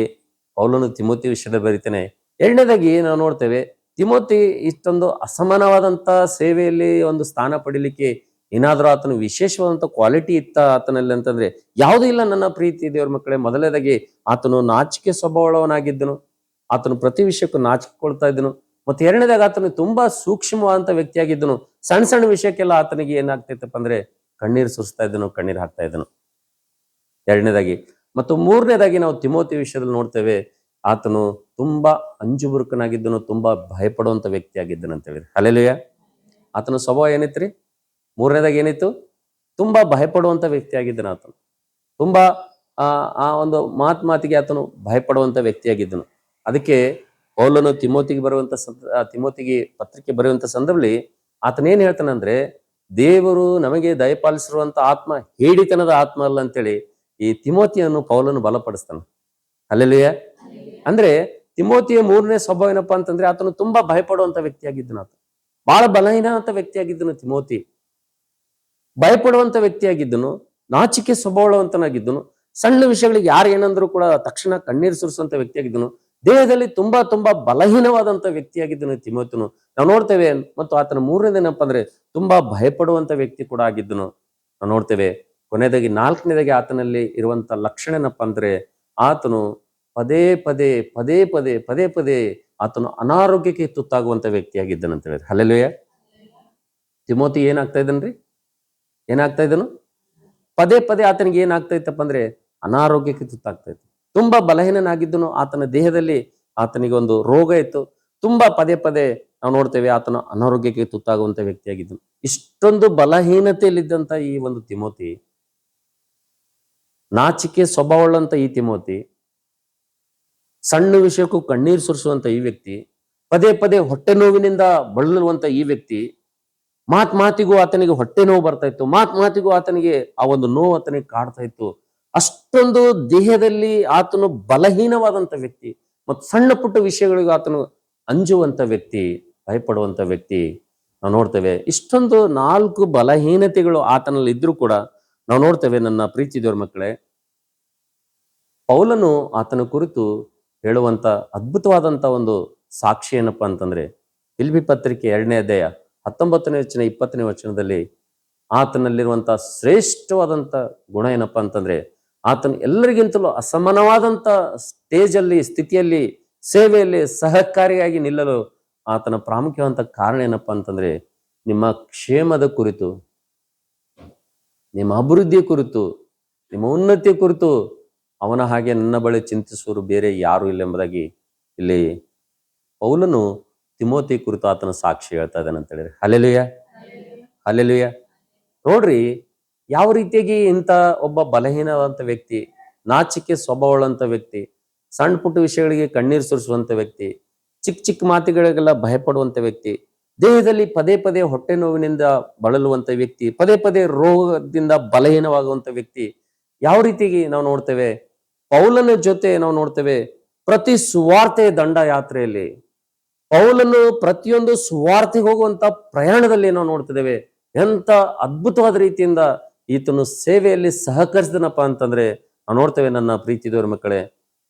ಪೌಲನು ತಿಮೋತಿ ವಿಷಯದಲ್ಲಿ ಬರೀತಾನೆ. ಎರಡನೇದಾಗಿ ನಾವು ನೋಡ್ತೇವೆ, ತಿಮೋತಿ ಇಷ್ಟೊಂದು ಅಸಮಾನವಾದಂತ ಸೇವೆಯಲ್ಲಿ ಒಂದು ಸ್ಥಾನ ಪಡಿಲಿಕ್ಕೆ ಏನಾದ್ರೂ ಆತನು ವಿಶೇಷವಾದಂತ ಕ್ವಾಲಿಟಿ ಇತ್ತ ಆತನಲ್ಲಿ ಅಂತಂದ್ರೆ ಯಾವುದೂ ಇಲ್ಲ. ನನ್ನ ಪ್ರೀತಿ ದೇವರ ಮಕ್ಕಳೇ, ಮೊದಲನೇದಾಗಿ ಆತನು ನಾಚಿಕೆ ಸ್ವಭಾವನಾಗಿದ್ದನು. ಆತನು ಪ್ರತಿ ವಿಷಯಕ್ಕೂ ನಾಚಿಕೊಳ್ತಾ ಇದ್ದನು. ಮತ್ತೆ ಎರಡನೇದಾಗ ಆತನು ತುಂಬಾ ಸೂಕ್ಷ್ಮವಾದಂತ ವ್ಯಕ್ತಿಯಾಗಿದ್ದನು. ಸಣ್ಣ ಸಣ್ಣ ವಿಷಯಕ್ಕೆಲ್ಲ ಆತನಿಗೆ ಏನಾಗ್ತೈತಪ್ಪ ಅಂದ್ರೆ ಕಣ್ಣೀರು ಸುರಿಸ್ತಾ ಇದ್ದನು, ಕಣ್ಣೀರು ಹಾಕ್ತಾ ಇದ್ದನು. ಎರಡನೇದಾಗಿ. ಮತ್ತು ಮೂರನೇದಾಗಿ ನಾವು ತಿಮೋತಿ ವಿಷಯದಲ್ಲಿ ನೋಡ್ತೇವೆ, ಆತನು ತುಂಬಾ ಅಂಜುಬುರುಕನಾಗಿದ್ದನು, ತುಂಬಾ ಭಯಪಡುವಂತ ವ್ಯಕ್ತಿಯಾಗಿದ್ದನು ಅಂತ ಹೇಳಿ. ಹಲ್ಲೆಲೂಯಾ. ಆತನ ಸ್ವಭಾವ ಏನಿತ್ರಿ? ಮೂರನೇದಾಗಿ ಏನಿತ್ತು? ತುಂಬಾ ಭಯಪಡುವಂತ ವ್ಯಕ್ತಿಯಾಗಿದ್ದನು ಆತನು. ತುಂಬಾ ಆ ಒಂದು ಮಾತಿಗೆ ಆತನು ಭಯಪಡುವಂತ ವ್ಯಕ್ತಿಯಾಗಿದ್ದನು. ಅದಕ್ಕೆ ಪೌಲನು ತಿಮೋತಿಗೆ ಪತ್ರಿಕೆ ಬರೆಯುವಂತ ಸಂದರ್ಭದಲ್ಲಿ ಆತನೇನ್ ಹೇಳ್ತಾನಂದ್ರೆ, ದೇವರು ನಮಗೆ ದಯಪಾಲಿಸಿರುವಂತ ಆತ್ಮ ಹೇಡಿತನದ ಆತ್ಮ ಅಲ್ಲ ಅಂತೇಳಿ ಈ ತಿಮೋತಿಯನ್ನು ಪೌಲನು ಬಲಪಡಿಸ್ತಾನೆ. ಹಲ್ಲೆಲೂಯಾ. ಅಂದ್ರೆ ತಿಮೋತಿಯ ಮೂರನೇ ಸ್ವಭಾವ ಏನಪ್ಪಾ ಅಂತಂದ್ರೆ ಆತನು ತುಂಬಾ ಭಯಪಡುವಂತ ವ್ಯಕ್ತಿಯಾಗಿದ್ದನು. ಆತ ಬಹಳ ಬಲಹೀನವಂತ ವ್ಯಕ್ತಿಯಾಗಿದ್ದನು ತಿಮೋತಿ. ಭಯಪಡುವಂತ ವ್ಯಕ್ತಿಯಾಗಿದ್ದನು, ನಾಚಿಕೆ ಸ್ವಭಾವವಂತನಾಗಿದ್ದನು. ಸಣ್ಣ ವಿಷಯಗಳಿಗೆ ಯಾರು ಏನಂದ್ರು ಕೂಡ ತಕ್ಷಣ ಕಣ್ಣೀರು ಸುರಿಸುವಂತ ವ್ಯಕ್ತಿಯಾಗಿದ್ದನು. ದೇಹದಲ್ಲಿ ತುಂಬಾ ತುಂಬಾ ಬಲಹೀನವಾದಂತ ವ್ಯಕ್ತಿಯಾಗಿದ್ದನು ತಿಮೋತಿನು. ನಾವು ನೋಡ್ತೇವೆ. ಮತ್ತು ಆತನ ಮೂರನೇದೇನಪ್ಪ ಅಂದ್ರೆ ತುಂಬಾ ಭಯಪಡುವಂತ ವ್ಯಕ್ತಿ ಕೂಡ ಆಗಿದ್ದನು ನಾವು ನೋಡ್ತೇವೆ. ಕೊನೆಯದಾಗಿ ನಾಲ್ಕನೇದಾಗಿ ಆತನಲ್ಲಿ ಇರುವಂತ ಲಕ್ಷಣ ಏನಪ್ಪ ಅಂದ್ರೆ ಆತನು ಪದೇ ಪದೇ ಪದೇ ಪದೇ ಪದೇ ಪದೇ ಆತನು ಅನಾರೋಗ್ಯಕ್ಕೆ ತುತ್ತಾಗುವಂತ ವ್ಯಕ್ತಿಯಾಗಿದ್ದನು ಅಂತ ಹೇಳಿದ್ರೆ. ಹಲ್ಲೆಲೂಯಾ. ತಿಮೋತಿ ಏನಾಗ್ತಾ ಇದ್ದನ್ರಿ? ಏನಾಗ್ತಾ ಇದ್ದನು? ಪದೇ ಪದೇ ಆತನಿಗೆ ಏನಾಗ್ತಾ ಇತ್ತಪ್ಪ ಅಂದ್ರೆ ಅನಾರೋಗ್ಯಕ್ಕೆ ತುತ್ತಾಗ್ತಾ ಇತ್ತು. ತುಂಬಾ ಬಲಹೀನನಾಗಿದ್ದನು. ಆತನ ದೇಹದಲ್ಲಿ ಆತನಿಗೆ ಒಂದು ರೋಗ ಇತ್ತು. ತುಂಬಾ ಪದೇ ಪದೇ ನಾವು ನೋಡ್ತೇವೆ ಆತನ ಅನಾರೋಗ್ಯಕ್ಕೆ ತುತ್ತಾಗುವಂತ ವ್ಯಕ್ತಿಯಾಗಿದ್ದನು. ಇಷ್ಟೊಂದು ಬಲಹೀನತೆಯಲ್ಲಿದ್ದಂತ ಈ ಒಂದು ತಿಮೋತಿ, ನಾಚಿಕೆ ಸ್ವಭಾವವುಳ್ಳಂತ ಈ ತಿಮೋತಿ, ಸಣ್ಣ ವಿಷಯಕ್ಕೂ ಕಣ್ಣೀರು ಸುರಿಸುವಂತ ಈ ವ್ಯಕ್ತಿ, ಪದೇ ಪದೇ ಹೊಟ್ಟೆ ನೋವಿನಿಂದ ಬಳಲುವಂತ ಈ ವ್ಯಕ್ತಿ, ಮಾತಿಗೂ ಆತನಿಗೆ ಹೊಟ್ಟೆ ನೋವು ಬರ್ತಾ ಇತ್ತು. ಮಾತಿಗೂ ಆತನಿಗೆ ಆ ಒಂದು ನೋವು ಆತನಿಗೆ ಕಾಡ್ತಾ ಇತ್ತು. ಅಷ್ಟೊಂದು ದೇಹದಲ್ಲಿ ಆತನು ಬಲಹೀನವಾದಂತ ವ್ಯಕ್ತಿ ಮತ್ತು ಸಣ್ಣ ಪುಟ್ಟ ವಿಷಯಗಳಿಗೂ ಆತನು ಅಂಜುವಂತ ವ್ಯಕ್ತಿ, ಭಯಪಡುವಂತ ವ್ಯಕ್ತಿ ನಾವು ನೋಡ್ತೇವೆ. ಇಷ್ಟೊಂದು 4 ಬಲಹೀನತೆಗಳು ಆತನಲ್ಲಿ ಇದ್ರೂ ಕೂಡ ನಾವು ನೋಡ್ತೇವೆ. ನನ್ನ ಪ್ರೀತಿ ದೇವರ ಮಕ್ಕಳೇ, ಪೌಲನು ಆತನ ಕುರಿತು ಹೇಳುವಂತ ಅದ್ಭುತವಾದಂತ ಒಂದು ಸಾಕ್ಷಿ ಏನಪ್ಪಾ ಅಂತಂದ್ರೆ ಫಿಲಿಪ್ಪಿ ಪತ್ರಿಕೆ 2ನೇ ಅಧ್ಯಾಯ 19ನೇ ವಚನ 20ನೇ ವಚನದಲ್ಲಿ ಆತನಲ್ಲಿರುವಂತ ಶ್ರೇಷ್ಠವಾದಂತ ಗುಣ ಏನಪ್ಪಾ ಅಂತಂದ್ರೆ ಆತನು ಎಲ್ಲರಿಗಿಂತಲೂ ಅಸಮಾನವಾದಂತ ಸ್ಟೇಜಲ್ಲಿ, ಸ್ಥಿತಿಯಲ್ಲಿ, ಸೇವೆಯಲ್ಲಿ ಸಹಕಾರಿಯಾಗಿ ನಿಲ್ಲಲು ಆತನ ಪ್ರಾಮುಖ್ಯವಂತ ಕಾರಣ ಏನಪ್ಪಾ ಅಂತಂದ್ರೆ ನಿಮ್ಮ ಕ್ಷೇಮದ ಕುರಿತು, ನಿಮ್ಮ ಅಭಿವೃದ್ಧಿಯ ಕುರಿತು, ನಿಮ್ಮ ಉನ್ನತಿಯ ಕುರಿತು ಅವನ ಹಾಗೆ ನನ್ನ ಬಳಿ ಚಿಂತಿಸುವರು ಬೇರೆ ಯಾರು ಇಲ್ಲ ಎಂಬುದಾಗಿ ಇಲ್ಲಿ ಪೌಲನು ತಿಮೋತಿ ಕುರಿತು ಆತನ ಸಾಕ್ಷಿ ಹೇಳ್ತಾ ಇದ್ದಾನೆ ಅಂತ ಹೇಳಿದ್ರೆ ಹಲ್ಲೆಲೂಯ, ಹಲ್ಲೆಲೂಯ. ನೋಡ್ರಿ, ಯಾವ ರೀತಿಯಾಗಿ ಇಂಥ ಒಬ್ಬ ಬಲಹೀನವಂತ ವ್ಯಕ್ತಿ, ನಾಚಿಕೆ ಸ್ವಭಾವವುಳ್ಳಂತ ವ್ಯಕ್ತಿ, ಸಣ್ಣ ಪುಟ್ಟ ವಿಷಯಗಳಿಗೆ ಕಣ್ಣೀರು ಸುರಿಸುವಂತ ವ್ಯಕ್ತಿ, ಚಿಕ್ಕ ಚಿಕ್ಕ ಮಾತುಗಳಿಗೆಲ್ಲ ಭಯಪಡುವಂತ ವ್ಯಕ್ತಿ, ದೇಹದಲ್ಲಿ ಪದೇ ಪದೇ ಹೊಟ್ಟೆ ನೋವಿನಿಂದ ಬಳಲುವಂತ ವ್ಯಕ್ತಿ, ಪದೇ ಪದೇ ರೋಗದಿಂದ ಬಲಹೀನವಾಗುವಂತ ವ್ಯಕ್ತಿ, ಯಾವ ರೀತಿಗೆ ನಾವು ನೋಡ್ತೇವೆ, ಪೌಲನ ಜೊತೆ ನಾವು ನೋಡ್ತೇವೆ ಪ್ರತಿ ಸುವಾರ್ತೆ ದಂಡ ಯಾತ್ರೆಯಲ್ಲಿ, ಪೌಲನು ಪ್ರತಿಯೊಂದು ಸುವಾರ್ತೆಗೆ ಹೋಗುವಂತ ಪ್ರಯಾಣದಲ್ಲಿ ನಾವು ನೋಡ್ತಿದ್ದೇವೆ ಎಂತ ಅದ್ಭುತವಾದ ರೀತಿಯಿಂದ ಈತನು ಸೇವೆಯಲ್ಲಿ ಸಹಕರಿಸಿದನಪ್ಪ ಅಂತಂದ್ರೆ ನಾವು ನೋಡ್ತೇವೆ. ನನ್ನ ಪ್ರೀತಿದವರ ಮಕ್ಕಳೇ,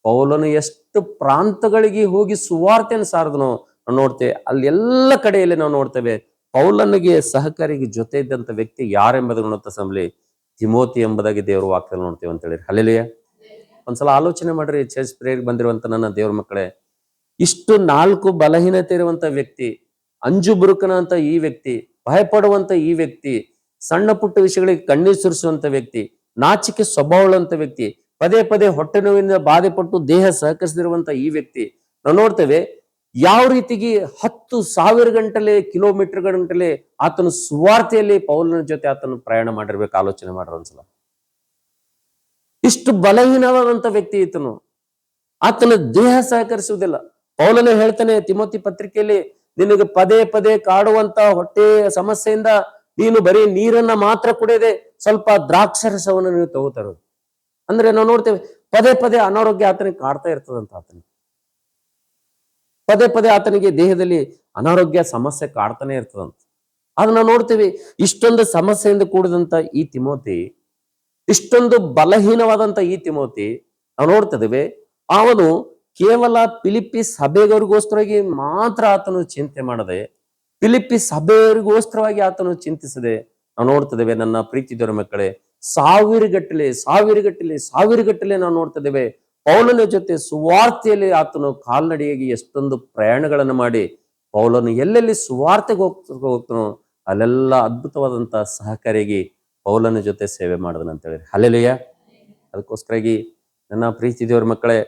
ಪೌಲನು ಎಷ್ಟು ಪ್ರಾಂತಗಳಿಗೆ ಹೋಗಿ ಸುವಾರ್ತೆಯನ್ನು ಸಾರದನೋ ನಾವು ನೋಡ್ತೇವೆ. ಅಲ್ಲಿ ಎಲ್ಲ ಕಡೆಯಲ್ಲಿ ನಾವು ನೋಡ್ತೇವೆ ಪೌಲನಿಗೆ ಸಹಕಾರಿಗೆ ಜೊತೆ ಇದ್ದಂತ ವ್ಯಕ್ತಿ ಯಾರೆಂಬುದನ್ನು ಸಂಬಳಿ ತಿಮೋತಿ ಎಂಬುದಾಗಿ ದೇವರ ವಾಕ್ಯದಲ್ಲಿ ನೋಡ್ತೇವೆ ಅಂತ ಹೇಳಿ ಹಲ್ಲೆಲೂಯ. ಒಂದ್ಸಲ ಆಲೋಚನೆ ಮಾಡ್ರಿ, ಚರ್ಚ್ ಪ್ರೇಯರ್ಗೆ ಬಂದಿರುವಂತ ನನ್ನ ದೇವ್ರ ಮಕ್ಕಳೇ, ಇಷ್ಟು 4 ಬಲಹೀನತೆ ಇರುವಂತ ವ್ಯಕ್ತಿ, ಅಂಜು ಬುರುಕನ ಅಂತ ಈ ವ್ಯಕ್ತಿ, ಭಯಪಡುವಂತ ಈ ವ್ಯಕ್ತಿ, ಸಣ್ಣ ಪುಟ್ಟ ವಿಷಯಗಳಿಗೆ ಕಣ್ಣೀರು ಸುರಿಸುವಂತ ವ್ಯಕ್ತಿ, ನಾಚಿಕೆ ಸ್ವಭಾವವುಳ್ಳಂತ ವ್ಯಕ್ತಿ, ಪದೇ ಪದೇ ಹೊಟ್ಟೆ ನೋವಿನಿಂದ ಬಾಧೆಪಟ್ಟು ದೇಹ ಸಹಕರಿಸದಿರುವಂತ ಈ ವ್ಯಕ್ತಿ ನಾವು ನೋಡ್ತೇವೆ ಯಾವ ರೀತಿಗೆ 10,000 ಗಂಟಲೆ ಕಿಲೋಮೀಟರ್ ಗಂಟಲೆ ಆತನು ಸುವಾರ್ತೆಯಲ್ಲಿ ಪೌಲನ ಜೊತೆ ಆತನು ಪ್ರಯಾಣ ಮಾಡಿರ್ಬೇಕು. ಆಲೋಚನೆ ಮಾಡ್ರ ಒಂದ್ಸಲ. ಇಷ್ಟು ಬಲಹೀನವಾದಂತ ವ್ಯಕ್ತಿ ಈತನು, ಆತನ ದೇಹ ಸಹಕರಿಸುವುದಿಲ್ಲ. ಪೌಲನೇ ಹೇಳ್ತಾನೆ ತಿಮೋತಿ ಪತ್ರಿಕೆಯಲ್ಲಿ, ನಿನಗೆ ಪದೇ ಪದೇ ಕಾಡುವಂತ ಹೊಟ್ಟೆ ಸಮಸ್ಯೆಯಿಂದ ನೀನು ಬರೀ ನೀರನ್ನ ಮಾತ್ರ ಕುಡಿಯದೆ ಸ್ವಲ್ಪ ದ್ರಾಕ್ಷರಸವನ್ನು ನೀವು ತಗೋತಾರ. ಅಂದ್ರೆ ನಾವು ನೋಡ್ತೇವೆ ಪದೇ ಪದೇ ಅನಾರೋಗ್ಯ ಆತನಿಗೆ ಕಾಡ್ತಾ ಇರ್ತದಂತ. ಆತನಿಗೆ ಪದೇ ಪದೇ ಆತನಿಗೆ ದೇಹದಲ್ಲಿ ಅನಾರೋಗ್ಯ ಸಮಸ್ಯೆ ಕಾಡ್ತಾನೆ ಇರ್ತದಂತ. ಅದನ್ನ ನೋಡ್ತೇವೆ. ಇಷ್ಟೊಂದು ಸಮಸ್ಯೆಯಿಂದ ಕೂಡಿದಂತ ಈ ತಿಮೋತಿ, ಇಷ್ಟೊಂದು ಬಲಹೀನವಾದಂತ ಈ ತಿಮೋತಿ ನಾವು ನೋಡ್ತಿದ್ದೇವೆ, ಅವನು ಕೇವಲ ಫಿಲಿಪ್ಪಿ ಸಭೆಯವರಿಗೋಸ್ಕರವಾಗಿ ಮಾತ್ರ ಆತನು ಚಿಂತೆ ಮಾಡದೆ, ಫಿಲಿಪ್ಪಿ ಸಭೆಯವರಿಗೋಸ್ಕರವಾಗಿ ಆತನು ಚಿಂತಿಸದೆ ನಾವು ನೋಡ್ತಿದ್ದೇವೆ. ನನ್ನ ಪ್ರೀತಿದವರ ಮಕ್ಕಳೇ, ಸಾವಿರಗಟ್ಟಲೆ ನಾವು ನೋಡ್ತಿದ್ದೇವೆ ಪೌಲನ ಜೊತೆ ಸುವಾರ್ತೆಯಲ್ಲಿ ಆತನು ಕಾಲ್ನಡಿಯಾಗಿ ಎಷ್ಟೊಂದು ಪ್ರಯಾಣಗಳನ್ನು ಮಾಡಿ ಪೌಲನು ಎಲ್ಲೆಲ್ಲಿ ಸುವಾರ್ತೆಗೆ ಹೋಗ್ತಾನೋ ಅಲ್ಲೆಲ್ಲ ಅದ್ಭುತವಾದಂತ ಸಹಕಾರಿಯಾಗಿ ಪೌಲನ ಜೊತೆ ಸೇವೆ ಮಾಡಿದನಂತ ಹೇಳಿ ಹಲ್ಲೆಲೂಯ. ಅದಕ್ಕೋಸ್ಕರಾಗಿ ನನ್ನ ಪ್ರೀತಿದೇವರ ಮಕ್ಕಳೇ,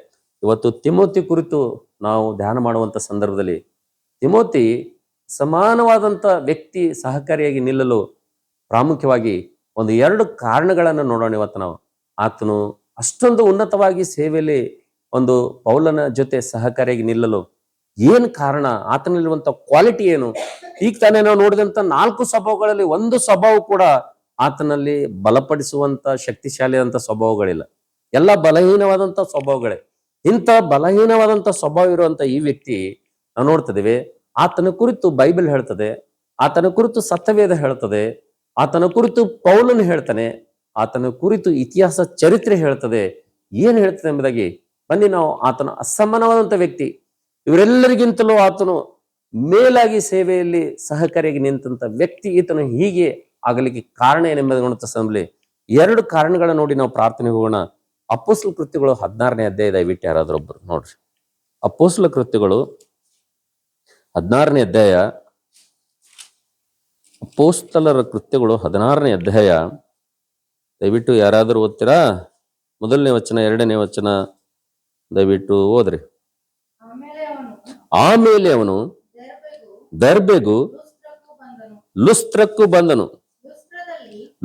ಇವತ್ತು ತಿಮೋತಿ ಕುರಿತು ನಾವು ಧ್ಯಾನ ಮಾಡುವಂತ ಸಂದರ್ಭದಲ್ಲಿ ತಿಮೋತಿ ಸಮಾನವಾದಂತ ವ್ಯಕ್ತಿ ಸಹಕಾರಿಯಾಗಿ ನಿಲ್ಲಲು ಪ್ರಾಮುಖ್ಯವಾಗಿ 2 ಕಾರಣಗಳನ್ನು ನೋಡೋಣ ಇವತ್ತು ನಾವು. ಆತನು ಅಷ್ಟೊಂದು ಉನ್ನತವಾಗಿ ಸೇವೆಯಲ್ಲಿ ಪೌಲನ ಜೊತೆ ಸಹಕಾರಿಯಾಗಿ ನಿಲ್ಲಲು ಏನ್ ಕಾರಣ, ಆತನಲ್ಲಿರುವಂತ ಕ್ವಾಲಿಟಿ ಏನು? ಈಗ ತಾನೇ ನಾವು ನೋಡಿದಂತ 4 ಸ್ವಭಾವಗಳಲ್ಲಿ ಒಂದು ಸ್ವಭಾವ ಕೂಡ ಆತನಲ್ಲಿ ಬಲಪಡಿಸುವಂತ ಶಕ್ತಿಶಾಲಿಯಾದಂತ ಸ್ವಭಾವಗಳಿಲ್ಲ. ಎಲ್ಲ ಬಲಹೀನವಾದಂತ ಸ್ವಭಾವಗಳೇ. ಇಂಥ ಬಲಹೀನವಾದಂತ ಸ್ವಭಾವ ಇರುವಂತ ಈ ವ್ಯಕ್ತಿ ನಾವು ನೋಡ್ತಿದ್ದೇವೆ, ಆತನ ಕುರಿತು ಬೈಬಲ್ ಹೇಳ್ತದೆ, ಆತನ ಕುರಿತು ಸತ್ಯವೇದ ಹೇಳ್ತದೆ, ಆತನ ಕುರಿತು ಪೌಲನು ಹೇಳ್ತಾನೆ, ಆತನ ಕುರಿತು ಇತಿಹಾಸ ಚರಿತ್ರೆ ಹೇಳ್ತದೆ. ಏನ್ ಹೇಳ್ತದೆ ಎಂಬುದಾಗಿ ಬನ್ನಿ ನಾವು ಆತನ ಅಸಮಾನವಾದಂತ ವ್ಯಕ್ತಿ, ಇವರೆಲ್ಲರಿಗಿಂತಲೂ ಆತನು ಮೇಲಾಗಿ ಸೇವೆಯಲ್ಲಿ ಸಹಕಾರಿಯಾಗಿ ನಿಂತಂತ ವ್ಯಕ್ತಿ ಈತನು ಹೀಗೆ ಆಗಲಿಕ್ಕೆ ಕಾರಣ ಏನೆಂಬುದನ್ನು ಸಂಬಳಿ 2 ಕಾರಣಗಳನ್ನ ನೋಡಿ ನಾವು ಪ್ರಾರ್ಥನೆಗೆ ಹೋಗೋಣ. ಅಪೊಸ್ತಲ ಕೃತ್ಯಗಳು 16ನೇ ಅಧ್ಯಾಯ ದಯವಿಟ್ಟು ಯಾರಾದ್ರೂ ಒಬ್ರು ನೋಡ್ರಿ. ಅಪೊಸ್ತಲ ಕೃತ್ಯಗಳು 16ನೇ ಅಧ್ಯಾಯ, ಅಪೊಸ್ತಲರ ಕೃತ್ಯಗಳು 16ನೇ ಅಧ್ಯಾಯ ದಯವಿಟ್ಟು ಯಾರಾದ್ರೂ ಓದ್ತೀರಾ? 1ನೇ ವಚನ 2ನೇ ವಚನ ದಯವಿಟ್ಟು ಓದ್ರಿ. ಆಮೇಲೆ ಅವನು ದರ್ಬೆಗೂ ಲುಸ್ತ್ರಕ್ಕೂ ಬಂದನು.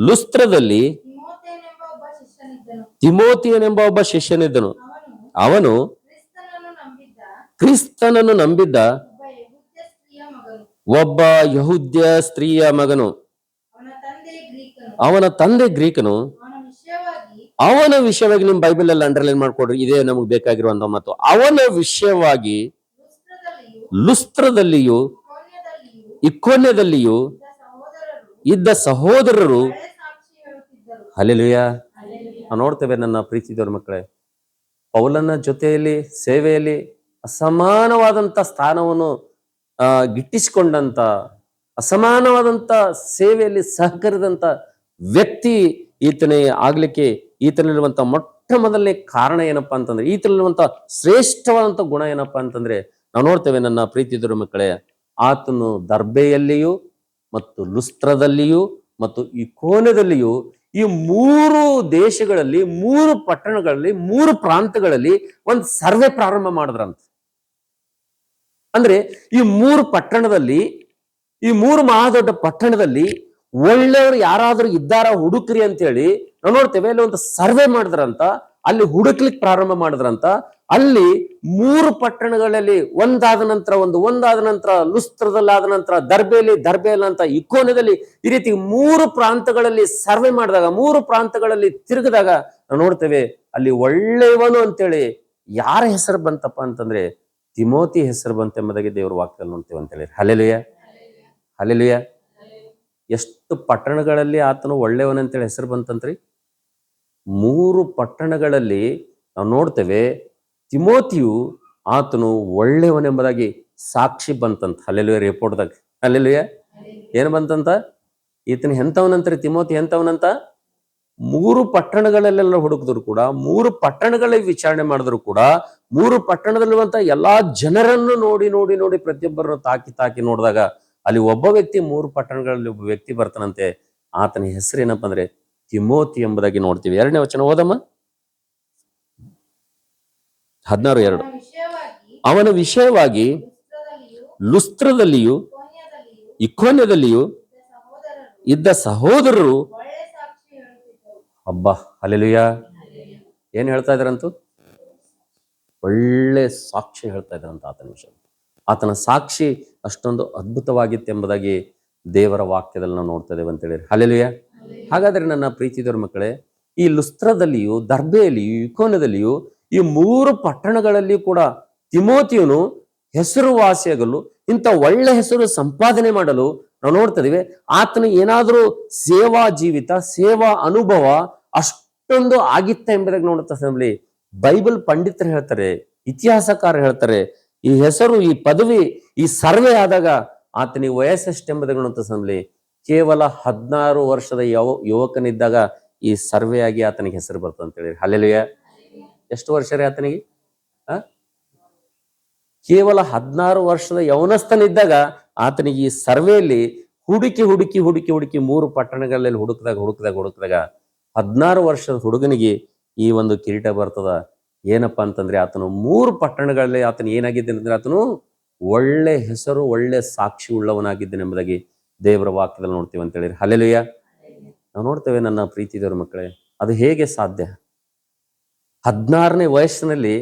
ಲುಸ್ತ್ರದಲ್ಲಿ ತಿಮೋತಿಯನೆಂಬ ಒಬ್ಬ ಶಿಷ್ಯನಿದ್ದನು. ಅವನು ಕ್ರಿಸ್ತನನ್ನು ನಂಬಿದ್ದ ಒಬ್ಬ ಯಹೂದ್ಯ ಸ್ತ್ರೀಯ ಮಗನು. ಅವನ ತಂದೆ ಗ್ರೀಕನು. ಅವನ ವಿಷಯವಾಗಿ ನಿಮ್ ಬೈಬಲ್ ಅಲ್ಲಿ ಅಂಡರ್ಲೈನ್ ಮಾಡ್ಕೊಡ್ರಿ, ಇದೇ ನಮಗ್ ಬೇಕಾಗಿರುವಂತ ಮಾತು. ಅವನ ವಿಷಯವಾಗಿ ಲುಸ್ತ್ರದಲ್ಲಿಯೂ ಇಕೋನ್ಯದಲ್ಲಿಯೂ ಇದ್ದ ಸಹೋದರರು ಹಲ್ಲೆಲೂಯ. ನಾವು ನೋಡ್ತೇವೆ ನನ್ನ ಪ್ರೀತಿದವರ ಮಕ್ಕಳೇ, ಪೌಲನ ಜೊತೆಯಲ್ಲಿ ಸೇವೆಯಲ್ಲಿ ಅಸಮಾನವಾದಂತ ಸ್ಥಾನವನ್ನು ಗಿಟ್ಟಿಸಿಕೊಂಡಂತ, ಅಸಮಾನವಾದಂತ ಸೇವೆಯಲ್ಲಿ ಸಹಕರಿದಂತ ವ್ಯಕ್ತಿ ಈತನೇ ಆಗ್ಲಿಕ್ಕೆ ಈತನಲ್ಲಿರುವಂತ ಮೊಟ್ಟ ಮೊದಲನೇ ಕಾರಣ ಏನಪ್ಪಾ ಅಂತಂದ್ರೆ, ಈತನಲ್ಲಿರುವಂತ ಶ್ರೇಷ್ಠವಾದಂತ ಗುಣ ಏನಪ್ಪಾ ಅಂತಂದ್ರೆ ನಾವು ನೋಡ್ತೇವೆ ನನ್ನ ಪ್ರೀತಿದವರ ಮಕ್ಕಳೇ, ಆತನು ದರ್ಬೆಯಲ್ಲಿಯೂ ಮತ್ತು ಲುಸ್ತ್ರದಲ್ಲಿಯೂ ಮತ್ತು ಇಕೋನ್ಯದಲ್ಲಿಯೂ ಈ 3 ದೇಶಗಳಲ್ಲಿ 3 ಪಟ್ಟಣಗಳಲ್ಲಿ 3 ಪ್ರಾಂತಗಳಲ್ಲಿ ಒಂದು ಸರ್ವೆ ಪ್ರಾರಂಭ ಮಾಡಿದ್ರಂತ. ಅಂದ್ರೆ ಈ ಮೂರು ಮಹಾದೊಡ್ಡ ಪಟ್ಟಣದಲ್ಲಿ ಒಳ್ಳೆಯವರು ಯಾರಾದ್ರೂ ಇದ್ದಾರ ಹುಡುಕ್ರಿ ಅಂತ ಹೇಳಿ ನಾವು ನೋಡ್ತೇವೆ. ಅಲ್ಲಿ ಒಂದು ಸರ್ವೆ ಮಾಡಿದ್ರಂತ, ಅಲ್ಲಿ ಹುಡುಕ್ಲಿಕ್ಕೆ ಪ್ರಾರಂಭ ಮಾಡಿದ್ರಂತ. ಅಲ್ಲಿ 3 ಪಟ್ಟಣಗಳಲ್ಲಿ ಒಂದಾದ ನಂತರ ಲುಸ್ತ್ರದಲ್ಲಾದ ನಂತರ ದರ್ಬೇಲ್ ಅಂತ ಇಕೋನ್ಯದಲ್ಲಿ, ಈ ರೀತಿ 3 ಪ್ರಾಂತಗಳಲ್ಲಿ ಸರ್ವೆ ಮಾಡಿದಾಗ, 3 ಪ್ರಾಂತಗಳಲ್ಲಿ ತಿರುಗಿದಾಗ ನಾವು ನೋಡ್ತೇವೆ ಅಲ್ಲಿ ಒಳ್ಳೆಯವನು ಅಂತೇಳಿ ಯಾರ ಹೆಸರು ಬಂತಪ್ಪ ಅಂತಂದ್ರೆ ತಿಮೋತಿ ಹೆಸರು ಬಂತೆಂಬುದಾಗಿ ದೇವರ ವಾಕ್ಯದಲ್ಲಿ ನೋಡ್ತೇವೆ ಅಂತೇಳಿ. Hallelujah, hallelujah. ಎಷ್ಟು ಪಟ್ಟಣಗಳಲ್ಲಿ ಆತನು ಒಳ್ಳೆಯವನಂತೇಳಿ ಹೆಸರು ಬಂತಂತ್ರಿ? 3 ಪಟ್ಟಣಗಳಲ್ಲಿ ನಾವು ನೋಡ್ತೇವೆ ತಿಮೋತಿಯು ಆತನು ಒಳ್ಳೆಯವನೆಂಬುದಾಗಿ ಸಾಕ್ಷಿ ಬಂತಂತ. ಹಲ್ಲೆಲೂಯಾ. ರಿಪೋರ್ಟ್ದಾಗ ಹಲ್ಲೆಲೂಯಾ ಏನು ಬಂತಂತ? ಈತನ ಎಂತವನಂತ್ರಿ? ತಿಮೋತಿ ಎಂತವನಂತ? 3 ಪಟ್ಟಣಗಳಲ್ಲೆಲ್ಲ ಹುಡುಕಿದ್ರು ಕೂಡ, 3 ಪಟ್ಟಣಗಳಲ್ಲಿ ವಿಚಾರಣೆ ಮಾಡಿದ್ರು ಕೂಡ, 3 ಪಟ್ಟಣದಲ್ಲಿರುವಂತ ಎಲ್ಲಾ ಜನರನ್ನು ನೋಡಿ ಪ್ರತಿಯೊಬ್ಬರನ್ನು ತಾಕಿ ನೋಡಿದಾಗ ಅಲ್ಲಿ ಒಬ್ಬ ವ್ಯಕ್ತಿ, 3 ಪಟ್ಟಣಗಳಲ್ಲಿ ಒಬ್ಬ ವ್ಯಕ್ತಿ ಬರ್ತಾನಂತೆ. ಆತನ ಹೆಸರು ಏನಪ್ಪ ಅಂದ್ರೆ ತಿಮೋತಿ ಎಂಬುದಾಗಿ ನೋಡ್ತೀವಿ. 2ನೇ ವಚನ ಓದಮ್ಮ. 16:2. ಅವನ ವಿಷಯವಾಗಿ ಲುಸ್ತ್ರದಲ್ಲಿಯೂ ಇಕೋನ್ಯದಲ್ಲಿಯೂ ಇದ್ದ ಸಹೋದರರು ಹಬ್ಬ ಹಲ್ಲೆಲೂಯಾ ಏನ್ ಹೇಳ್ತಾ ಇದ್ರಂತೂ? ಒಳ್ಳೆ ಸಾಕ್ಷಿ ಹೇಳ್ತಾ ಇದ್ರಂತ ಆತನ ವಿಷಯ. ಆತನ ಸಾಕ್ಷಿ ಅಷ್ಟೊಂದು ಅದ್ಭುತವಾಗಿತ್ತೆಂಬುದಾಗಿ ದೇವರ ವಾಕ್ಯದಲ್ಲಿ ನಾವು ನೋಡ್ತಾ ಇದ್ದೇವೆ ಅಂತ ಹೇಳಿ. ಹಲ್ಲೆಲೂಯಾ. ಹಾಗಾದ್ರೆ ನನ್ನ ಪ್ರೀತಿದವರ ಮಕ್ಕಳೇ, ಈ ಲುಸ್ತ್ರದಲ್ಲಿಯೂ ದರ್ಬೆಯಲ್ಲಿಯೂ ಇಕೋನ್ಯದಲ್ಲಿಯೂ ಈ 3 ಪಟ್ಟಣಗಳಲ್ಲಿ ಕೂಡ ತಿಮೋತಿಯನು ಹೆಸರುವಾಸಿಯಾಗಲು, ಇಂಥ ಒಳ್ಳೆ ಹೆಸರು ಸಂಪಾದನೆ ಮಾಡಲು ನಾವು ನೋಡ್ತಾ ಇದೀವಿ. ಆತನ ಏನಾದ್ರೂ ಸೇವಾ ಜೀವಿತ, ಸೇವಾ ಅನುಭವ ಅಷ್ಟೊಂದು ಆಗಿತ್ತ ಎಂಬುದಾಗಿ ನೋಡುತ್ತಾ ಸಮಲಿ ಬೈಬಲ್ ಪಂಡಿತರು ಹೇಳ್ತಾರೆ, ಇತಿಹಾಸಕಾರ ಹೇಳ್ತಾರೆ, ಈ ಹೆಸರು, ಈ ಪದವಿ, ಈ ಸರ್ವೆ ಆದಾಗ ಆತನಿಗೆ ವಯಸ್ಸೆಷ್ಟೆಂಬುದಾಗಿ ನೋಡುತ್ತಾ ಸಮಲಿ ಕೇವಲ 16 ವರ್ಷದ ಯುವಕನಿದ್ದಾಗ ಈ ಸರ್ವೆ ಆಗಿ ಆತನಿಗೆ ಹೆಸರು ಬರ್ತದೆ ಅಂತ ಹೇಳಿ. ಹಲ್ಲೆಲೂಯಾ. ಎಷ್ಟು ವರ್ಷ ರೀ ಆತನಿಗೆ? ಕೇವಲ 16 ವರ್ಷದ ಯವನಸ್ಥನಿದ್ದಾಗ ಆತನಿಗೆ ಈ ಸರ್ವೆಯಲ್ಲಿ ಹುಡುಕಿ 3 ಪಟ್ಟಣಗಳಲ್ಲಿ ಹುಡುಕಿದಾಗ 16 ವರ್ಷದ ಹುಡುಗನಿಗೆ ಈ ಒಂದು ಕಿರೀಟ ಬರ್ತದ. ಏನಪ್ಪಾ ಅಂತಂದ್ರೆ ಆತನು 3 ಪಟ್ಟಣಗಳಲ್ಲಿ ಆತನು ಏನಾಗಿದ್ದಾನೆ ಅಂದ್ರೆ ಆತನು ಒಳ್ಳೆ ಹೆಸರು, ಒಳ್ಳೆ ಸಾಕ್ಷಿ ಉಳ್ಳವನಾಗಿದ್ದಾನೆ ಎಂಬುದಾಗಿ ದೇವರ ವಾಕ್ಯದಲ್ಲಿ ನೋಡ್ತೀವಿ ಅಂತ ಹೇಳಿ. ಹಲ್ಲೆಲೂಯಾ. ನಾವು ನೋಡ್ತೇವೆ ನನ್ನ ಪ್ರೀತಿದವರ ಮಕ್ಕಳೇ, ಅದು ಹೇಗೆ ಸಾಧ್ಯ? 16ನೇ ವಯಸ್ಸಿನಲ್ಲಿ,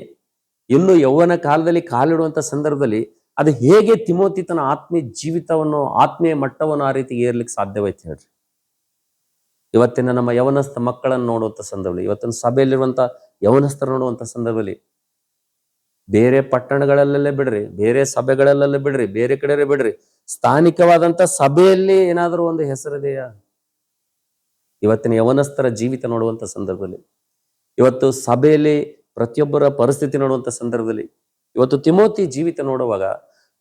ಇನ್ನು ಯೌವನ ಕಾಲದಲ್ಲಿ ಕಾಲಿಡುವಂತ ಸಂದರ್ಭದಲ್ಲಿ ಅದು ಹೇಗೆ ತಿಮೋತಿ ತನ್ನ ಆತ್ಮೀಯ ಜೀವಿತವನ್ನು, ಆತ್ಮೀಯ ಮಟ್ಟವನ್ನು ಆ ರೀತಿ ಏರ್ಲಿಕ್ಕೆ ಸಾಧ್ಯವೈತೆ ಹೇಳ್ರಿ? ಇವತ್ತಿನ ನಮ್ಮ ಯವನಸ್ಥ ಮಕ್ಕಳನ್ನು ನೋಡುವಂತ ಸಂದರ್ಭದಲ್ಲಿ, ಇವತ್ತಿನ ಸಭೆಯಲ್ಲಿರುವಂತ ಯವನಸ್ಥರು ನೋಡುವಂತ ಸಂದರ್ಭದಲ್ಲಿ ಬೇರೆ ಪಟ್ಟಣಗಳಲ್ಲೇ ಬಿಡ್ರಿ, ಬೇರೆ ಸಭೆಗಳಲ್ಲೇ ಬಿಡ್ರಿ, ಬೇರೆ ಕಡೆ ಬಿಡ್ರಿ, ಸ್ಥಾನಿಕವಾದಂತ ಸಭೆಯಲ್ಲಿ ಏನಾದರೂ ಒಂದು ಹೆಸರಿದೆಯಾ? ಇವತ್ತಿನ ಯವನಸ್ಥರ ಜೀವಿತ ನೋಡುವಂತ ಸಂದರ್ಭದಲ್ಲಿ, ಇವತ್ತು ಸಭೆಯಲ್ಲಿ ಪ್ರತಿಯೊಬ್ಬರ ಪರಿಸ್ಥಿತಿ ನೋಡುವಂತ ಸಂದರ್ಭದಲ್ಲಿ, ಇವತ್ತು ತಿಮೋತಿ ಜೀವಿತ ನೋಡುವಾಗ,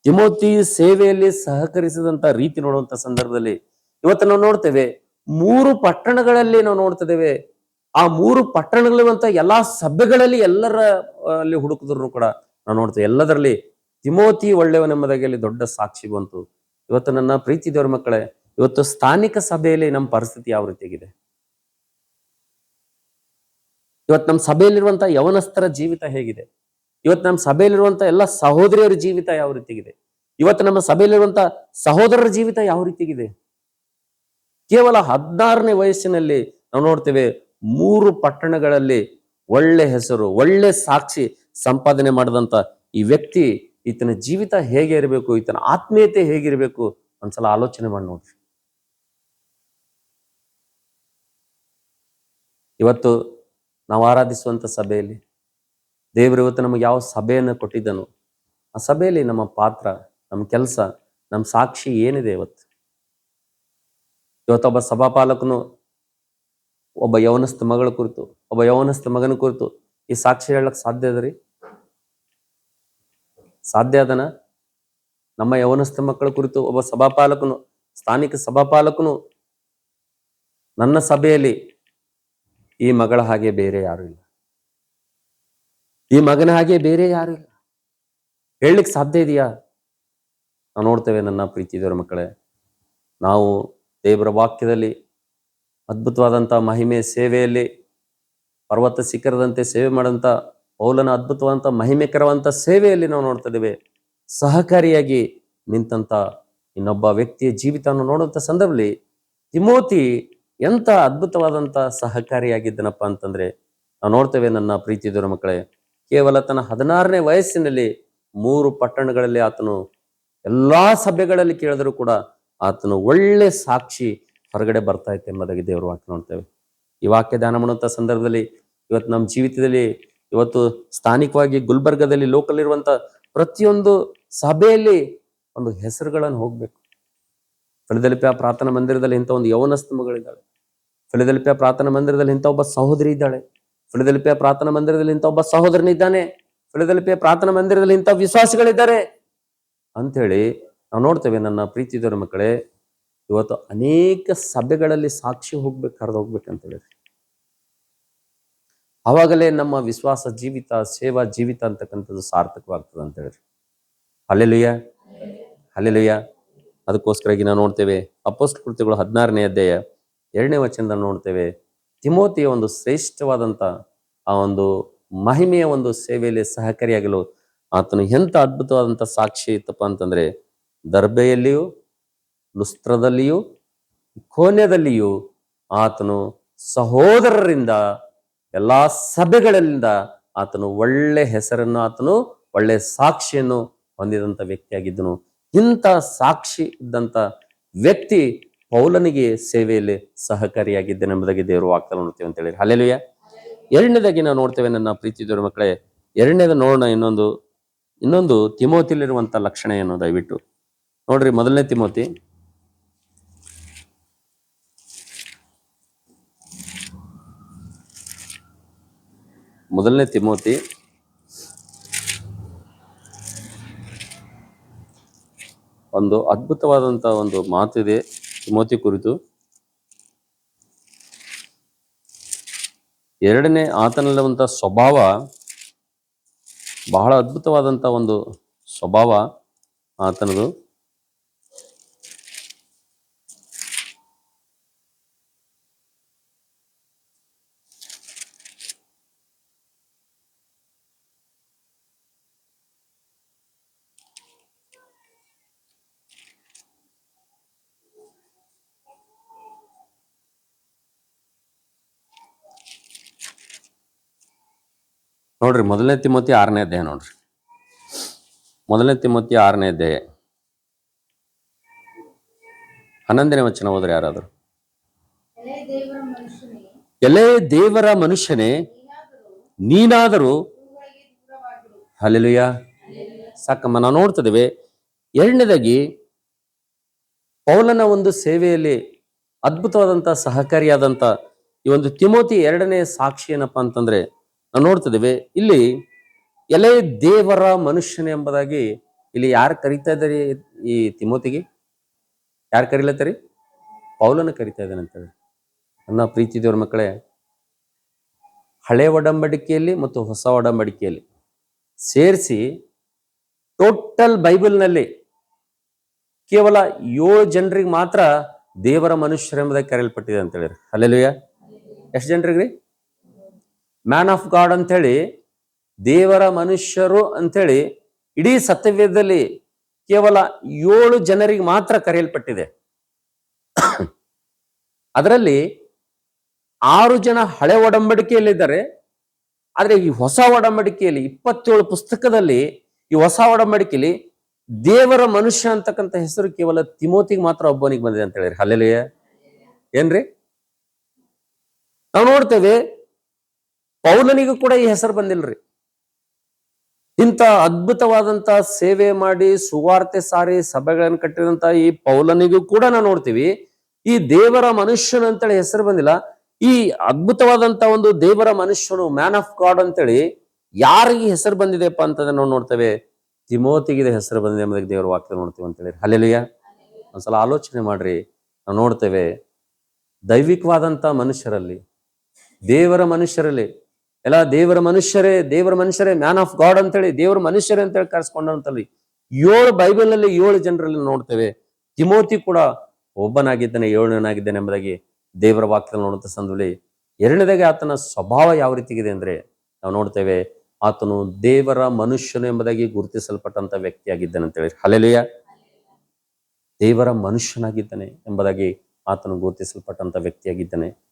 ತಿಮೋತಿ ಸೇವೆಯಲ್ಲಿ ಸಹಕರಿಸಿದಂತ ರೀತಿ ನೋಡುವಂತ ಸಂದರ್ಭದಲ್ಲಿ ಇವತ್ತು ನಾವು ನೋಡ್ತೇವೆ 3 ಪಟ್ಟಣಗಳಲ್ಲಿ ನಾವು ನೋಡ್ತಿದ್ದೇವೆ. ಆ 3 ಪಟ್ಟಣಗಳಿರುವಂತ ಎಲ್ಲಾ ಸಭೆಗಳಲ್ಲಿ ಎಲ್ಲರ ಅಲ್ಲಿ ಹುಡುಕಿದ್ರು ಕೂಡ ನಾವು ನೋಡ್ತೇವೆ, ಎಲ್ಲದರಲ್ಲಿ ತಿಮೋತಿ ಒಳ್ಳೆಯವನೆಂಬುದಾಗಿ ಅಲ್ಲಿ ದೊಡ್ಡ ಸಾಕ್ಷಿ ಬಂತು. ಇವತ್ತು ನನ್ನ ಪ್ರೀತಿ ದೇವರ ಮಕ್ಕಳೇ, ಇವತ್ತು ಸ್ಥಾನಿಕ ಸಭೆಯಲ್ಲಿ ನಮ್ಮ ಪರಿಸ್ಥಿತಿ ಯಾವ ರೀತಿಯಾಗಿದೆ? ಇವತ್ತು ನಮ್ಮ ಸಭೆಯಲ್ಲಿರುವಂತ ಯವನಸ್ಥರ ಜೀವಿತ ಹೇಗಿದೆ? ಇವತ್ತು ನಮ್ಮ ಸಭೆಯಲ್ಲಿರುವಂತ ಎಲ್ಲ ಸಹೋದರಿಯರ ಜೀವಿತ ಯಾವ ರೀತಿಗಿದೆ? ಇವತ್ತು ನಮ್ಮ ಸಭೆಯಲ್ಲಿರುವಂತ ಸಹೋದರರ ಜೀವಿತ ಯಾವ ರೀತಿಗಿದೆ? ಕೇವಲ 16ನೇ ವಯಸ್ಸಿನಲ್ಲಿ ನಾವು ನೋಡ್ತೇವೆ 3 ಪಟ್ಟಣಗಳಲ್ಲಿ ಒಳ್ಳೆ ಹೆಸರು, ಒಳ್ಳೆ ಸಾಕ್ಷಿ ಸಂಪಾದನೆ ಮಾಡಿದಂತ ಈ ವ್ಯಕ್ತಿ, ಈತನ ಜೀವಿತ ಹೇಗೆ ಇರಬೇಕು, ಈತನ ಆತ್ಮೀಯತೆ ಹೇಗಿರಬೇಕು ಒಂದ್ಸಲ ಆಲೋಚನೆ ಮಾಡಿ ನೋಡ್ರಿ. ಇವತ್ತು ನಾವು ಆರಾಧಿಸುವಂತ ಸಭೆಯಲ್ಲಿ ದೇವರು ಇವತ್ತು ನಮಗೆ ಯಾವ ಸಭೆಯನ್ನು ಕೊಟ್ಟಿದ್ದನು, ಆ ಸಭೆಯಲ್ಲಿ ನಮ್ಮ ಪಾತ್ರ, ನಮ್ಮ ಕೆಲಸ, ನಮ್ಮ ಸಾಕ್ಷಿ ಏನಿದೆ? ಇವತ್ತೊಬ್ಬ ಸಭಾಪಾಲಕನು ಒಬ್ಬ ಯವನಸ್ಥ ಮಗಳ ಕುರಿತು, ಒಬ್ಬ ಯವನಸ್ಥ ಮಗನ ಕುರಿತು ಈ ಸಾಕ್ಷಿ ಹೇಳಕ್ ಸಾಧ್ಯ ಅದರಿ? ಸಾಧ್ಯ ಅದನ? ನಮ್ಮ ಯವನಸ್ಥ ಮಕ್ಕಳ ಕುರಿತು ಒಬ್ಬ ಸಭಾಪಾಲಕನು, ಸ್ಥಾನಿಕ ಸಭಾಪಾಲಕನು, ನನ್ನ ಸಭೆಯಲ್ಲಿ ಈ ಮಗಳ ಹಾಗೆ ಬೇರೆ ಯಾರು ಇಲ್ಲ, ಈ ಮಗನ ಹಾಗೆ ಬೇರೆ ಯಾರು ಇಲ್ಲ, ಹೇಳಲಿಕ್ಕೆ ಸಾಧ್ಯ ಇದೆಯಾ? ನಾವು ನೋಡ್ತೇವೆ ನನ್ನ ಪ್ರೀತಿದವರ ಮಕ್ಕಳೇ, ನಾವು ದೇವರ ವಾಕ್ಯದಲ್ಲಿ ಅದ್ಭುತವಾದಂಥ ಮಹಿಮೆ ಸೇವೆಯಲ್ಲಿ ಪರ್ವತ ಶಿಖರದಂತೆ ಸೇವೆ ಮಾಡಂತ ಪೌಲನ ಅದ್ಭುತವಾದಂಥ ಮಹಿಮೆಕರವಂತ ಸೇವೆಯಲ್ಲಿ ನಾವು ನೋಡ್ತಾ ಇದ್ದೇವೆ. ಸಹಕಾರಿಯಾಗಿ ನಿಂತಂತ ಇನ್ನೊಬ್ಬ ವ್ಯಕ್ತಿಯ ಜೀವಿತವನ್ನು ನೋಡುವಂತ ಸಂದರ್ಭದಲ್ಲಿ ತಿಮೋತಿ ಎಂತ ಅದ್ಭುತವಾದಂತ ಸಹಕಾರಿಯಾಗಿದ್ದನಪ್ಪ ಅಂತಂದ್ರೆ ನಾವು ನೋಡ್ತೇವೆ. ನನ್ನ ಪ್ರೀತಿದವರ ಮಕ್ಕಳೇ, ಕೇವಲ ತನ್ನ 16ನೇ ವಯಸ್ಸಿನಲ್ಲಿ 3 ಪಟ್ಟಣಗಳಲ್ಲಿ ಆತನು ಎಲ್ಲಾ ಸಭೆಗಳಲ್ಲಿ ಕೇಳಿದ್ರು ಕೂಡ ಆತನು ಒಳ್ಳೆ ಸಾಕ್ಷಿ ಹೊರಗಡೆ ಬರ್ತಾ ಇತ್ತು ಎಂಬುದಾಗಿ ದೇವರ ವಾಕ್ಯ ನೋಡ್ತೇವೆ. ಈ ವಾಕ್ಯ ಧ್ಯಾನ ಮಾಡುವಂತ ಸಂದರ್ಭದಲ್ಲಿ ಇವತ್ತು ನಮ್ಮ ಜೀವಿತದಲ್ಲಿ, ಇವತ್ತು ಸ್ಥಾನಿಕವಾಗಿ ಗುಲ್ಬರ್ಗದಲ್ಲಿ ಲೋಕಲ್ ಇರುವಂತ ಪ್ರತಿಯೊಂದು ಸಭೆಯಲ್ಲಿ ಒಂದು ಹೆಸರುಗಳನ್ನು ಹೋಗ್ಬೇಕು. ಫಿಲದೆಲ್ಫಿಯ ಪ್ರಾರ್ಥನಾ ಮಂದಿರದಲ್ಲಿ ಇಂಥ ಒಂದು ಯೌವನಸ್ಥ ಮಗಳಿದ್ದಾಳೆ. ಫಿಲದೆಲ್ಫಿಯ ಪ್ರಾರ್ಥನಾ ಮಂದಿರದಲ್ಲಿ ಇಂಥ ಒಬ್ಬ ಸಹೋದರಿ ಇದ್ದಾಳೆ. ಫಿಲದೆಲ್ಫಿಯ ಪ್ರಾರ್ಥನಾ ಮಂದಿರದಲ್ಲಿ ಇಂಥ ಒಬ್ಬ ಸಹೋದರನಿದ್ದಾನೆ. ಫಿಲದೆಲ್ಫಿಯ ಪ್ರಾರ್ಥನಾ ಮಂದಿರದಲ್ಲಿ ಇಂಥ ವಿಶ್ವಾಸಿಗಳಿದ್ದಾರೆ ಅಂಥೇಳಿ ನಾವು ನೋಡ್ತೇವೆ. ನನ್ನ ಪ್ರೀತಿದವರ ಮಕ್ಕಳೇ, ಇವತ್ತು ಅನೇಕ ಸಭೆಗಳಲ್ಲಿ ಸಾಕ್ಷಿ ಕರೆದು ಹೋಗ್ಬೇಕಂತ ಹೇಳಿದ್ರೆ ಅವಾಗಲೇ ನಮ್ಮ ವಿಶ್ವಾಸ ಜೀವಿತ, ಸೇವಾ ಜೀವಿತ ಅಂತಕ್ಕಂಥದ್ದು ಸಾರ್ಥಕವಾಗ್ತದೆ ಅಂತ ಹೇಳಿದ್ರೆ. Hallelujah, hallelujah. ಅದಕ್ಕೋಸ್ಕರಾಗಿ ನಾವು ನೋಡ್ತೇವೆ ಅಪೊಸ್ತಲ ಕೃತ್ಯಗಳು 16ನೇ ಅಧ್ಯಾಯ 2ನೇ ವಚನದಲ್ಲಿ ನೋಡ್ತೇವೆ, ತಿಮೋತಿಯ ಒಂದು ಶ್ರೇಷ್ಠವಾದಂತ ಆ ಒಂದು ಮಹಿಮೆಯ ಒಂದು ಸೇವೆಯಲ್ಲಿ ಸಹಕಾರಿಯಾಗಲು ಆತನು ಎಂತ ಅದ್ಭುತವಾದಂತ ಸಾಕ್ಷಿ ಇತ್ತಪ್ಪ ಅಂತಂದ್ರೆ, ದರ್ಬೆಯಲ್ಲಿಯೂ, ಲುಸ್ತ್ರದಲ್ಲಿಯೂ, ಕೋನ್ಯದಲ್ಲಿಯೂ ಆತನು ಸಹೋದರರಿಂದ ಎಲ್ಲಾ ಸಭೆಗಳಿಂದ ಆತನು ಒಳ್ಳೆ ಹೆಸರನ್ನು, ಆತನು ಒಳ್ಳೆ ಸಾಕ್ಷಿಯನ್ನು ಹೊಂದಿದಂತ ವ್ಯಕ್ತಿಯಾಗಿದ್ದನು. ಇಂಥ ಸಾಕ್ಷಿ ಇದ್ದಂತ ವ್ಯಕ್ತಿ ಪೌಲನಿಗೆ ಸೇವೆಯಲ್ಲಿ ಸಹಕಾರಿಯಾಗಿದ್ದನೆಂಬುದಾಗಿ ದೇವರು ವಾಗ್ದಾನ ನೋಡ್ತೇವೆ ಅಂತ ಹೇಳಿ. ಹಲ್ಲೆಲೂಯಾ. ಎರಡನೇದಾಗಿ ನಾವು ನೋಡ್ತೇವೆ ನನ್ನ ಪ್ರೀತಿದವರ ಮಕ್ಕಳೇ, ಎರಡನೇದು ನೋಡೋಣ. ಇನ್ನೊಂದು ತಿಮೋತಿಲಿರುವಂತ ಲಕ್ಷಣ ಏನು ದಯವಿಟ್ಟು ನೋಡ್ರಿ. ಮೊದಲನೇ ತಿಮೋತಿ 1 ಒಂದು ಅದ್ಭುತವಾದಂತ ಒಂದು ಮಾತಿದೆ ತಿಮೋತಿ ಕುರಿತು. ಎರಡನೇ ಆತನಲ್ಲಿರುವಂತ ಸ್ವಭಾವ ಬಹಳ ಅದ್ಭುತವಾದಂತ ಒಂದು ಸ್ವಭಾವ ಆತನದು. ನೋಡ್ರಿ, 1 ತಿಮೋತಿ 6ನೇ ಅಧ್ಯಾಯ ನೋಡ್ರಿ. 1 ತಿಮೋತಿ 6ನೇ ಅಧ್ಯಾಯ 11ನೇ ವಚನ ಓದ್ರಿ ಯಾರಾದ್ರು. ಎಲೆ ದೇವರ ಮನುಷ್ಯನೇ, ನೀನಾದರೂ. ಹಲ್ಲೆಲೂಯಾ. ಸಾಕಮ್ಮ. ನಾವು ನೋಡ್ತಿದ್ದೇವೆ ಎರಡನೇದಾಗಿ ಪೌಲನ ಒಂದು ಸೇವೆಯಲ್ಲಿ ಅದ್ಭುತವಾದಂತ ಸಹಕಾರಿಯಾದಂತ ಈ ಒಂದು ತಿಮೋತಿ ಎರಡನೇ ಸಾಕ್ಷಿ ಏನಪ್ಪಾ ಅಂತಂದ್ರೆ ನಾವು ನೋಡ್ತಿದ್ದೇವೆ ಇಲ್ಲಿ ಎಲೆ ದೇವರ ಮನುಷ್ಯನೇ ಎಂಬುದಾಗಿ ಇಲ್ಲಿ ಯಾರು ಕರಿತಾ ಇದ್ದಾರೆ? ಈ ತಿಮೋತಿಗೆ ಯಾರು ಕರೀಲತ್ತರಿ? ಪೌಲನ ಕರಿತಾ ಇದ್ದಾನೆ ಅಂತ ಹೇಳಿ. ನನ್ನ ಪ್ರೀತಿ ದೇವರ ಮಕ್ಕಳೇ, ಹಳೆ ಒಡಂಬಡಿಕೆಯಲ್ಲಿ ಮತ್ತು ಹೊಸ ಒಡಂಬಡಿಕೆಯಲ್ಲಿ ಸೇರಿಸಿ ಟೋಟಲ್ ಬೈಬಲ್ನಲ್ಲಿ ಕೇವಲ 7 ಜನರಿಗೆ ಮಾತ್ರ ದೇವರ ಮನುಷ್ಯರೆಂಬುದಾಗಿ ಕರೆಯಲ್ಪಟ್ಟಿದೆ ಅಂತ ಹೇಳಿರಿ. ಹಲ್ಲೆಲೂಯಾ. ಎಷ್ಟು ಜನರಿಗೆ? ಮ್ಯಾನ್ ಆಫ್ ಗಾಡ್ ಅಂತ ಹೇಳಿ, ದೇವರ ಮನುಷ್ಯರು ಅಂತೇಳಿ ಇಡೀ ಸತ್ಯವೇದದಲ್ಲಿ ಕೇವಲ 7 ಜನರಿಗೆ ಮಾತ್ರ ಕರೆಯಲ್ಪಟ್ಟಿದೆ. ಅದರಲ್ಲಿ 6 ಜನ ಹಳೆ ಒಡಂಬಡಿಕೆಯಲ್ಲಿದ್ದಾರೆ. ಆದ್ರೆ ಈ ಹೊಸ ಒಡಂಬಡಿಕೆಯಲ್ಲಿ 27 ಪುಸ್ತಕದಲ್ಲಿ ಈ ಹೊಸ ಒಡಂಬಡಿಕೆಯಲ್ಲಿ ದೇವರ ಮನುಷ್ಯ ಅಂತಕ್ಕಂಥ ಹೆಸರು ಕೇವಲ ತಿಮೋತಿಗೆ ಮಾತ್ರ ಒಬ್ಬನಿಗೆ ಬಂದಿದೆ ಅಂತ ಹೇಳಿರಿ. ಹಲ್ಲೆಲೂಯಾ. ಏನ್ರಿ? ನಾವು ನೋಡ್ತೇವೆ ಪೌಲನಿಗೂ ಕೂಡ ಈ ಹೆಸರು ಬಂದಿಲ್ರಿ. ಇಂಥ ಅದ್ಭುತವಾದಂತ ಸೇವೆ ಮಾಡಿ ಸುವಾರ್ತೆ ಸಾರಿ ಸಭೆಗಳನ್ನು ಕಟ್ಟಿದಂತ ಈ ಪೌಲನಿಗೂ ಕೂಡ ನಾವು ನೋಡ್ತೀವಿ ಈ ದೇವರ ಮನುಷ್ಯನು ಅಂತೇಳಿ ಹೆಸರು ಬಂದಿಲ್ಲ. ಈ ಅದ್ಭುತವಾದಂತ ಒಂದು ದೇವರ ಮನುಷ್ಯನು, ಮ್ಯಾನ್ ಆಫ್ ಗಾಡ್ ಅಂತೇಳಿ ಯಾರಿಗೆ ಹೆಸರು ಬಂದಿದೆಪ್ಪ ಅಂತಂದ್ರೆ ನಾವು ನೋಡ್ತೇವೆ ತಿಮೋತಿಗೆ ಹೆಸರು ಬಂದಿದೆ ಎಂಬುದಕ್ಕೆ ದೇವರ ವಾಕ್ಯ ನೋಡ್ತೀವಿ ಅಂತ ಹೇಳಿ. ಹಲ್ಲೆಲೂಯಾ. ಒಂದ್ಸಲ ಆಲೋಚನೆ ಮಾಡ್ರಿ. ನಾವು ನೋಡ್ತೇವೆ ದೈವಿಕವಾದಂತ ಮನುಷ್ಯರಲ್ಲಿ, ದೇವರ ಮನುಷ್ಯರಲ್ಲಿ ಎಲ್ಲ ದೇವರ ಮನುಷ್ಯರೇ ಮ್ಯಾನ್ ಆಫ್ ಗಾಡ್ ಅಂತೇಳಿ ದೇವರ ಮನುಷ್ಯರೇ ಅಂತೇಳಿ ಕರೆಸ್ಕೊಂಡಂತಲ್ಲಿ 7 ಬೈಬಲ್ ನಲ್ಲಿ 7 ಜನರಲ್ಲಿ ನೋಡ್ತೇವೆ. ತಿಮೋತಿ ಕೂಡ ಒಬ್ಬನಾಗಿದ್ದಾನೆ, 7ನೇನಾಗಿದ್ದಾನೆ ಎಂಬುದಾಗಿ ದೇವರ ವಾಕ್ಯದಲ್ಲಿ ನೋಡುವಂತ ಸಂದರ್ಭದಲ್ಲಿ ಎರಡನೇದಾಗಿ ಆತನ ಸ್ವಭಾವ ಯಾವ ರೀತಿಗಿದೆ ಅಂದ್ರೆ ನಾವು ನೋಡ್ತೇವೆ ಆತನು ದೇವರ ಮನುಷ್ಯನು ಎಂಬುದಾಗಿ ಗುರುತಿಸಲ್ಪಟ್ಟಂತ ವ್ಯಕ್ತಿಯಾಗಿದ್ದಾನೆ ಅಂತ ಹೇಳಿ. ಹಲ್ಲೆಲೂಯಾ. ದೇವರ ಮನುಷ್ಯನಾಗಿದ್ದಾನೆ ಎಂಬುದಾಗಿ ಆತನು ಗುರುತಿಸಲ್ಪಟ್ಟಂತ ವ್ಯಕ್ತಿಯಾಗಿದ್ದಾನೆ.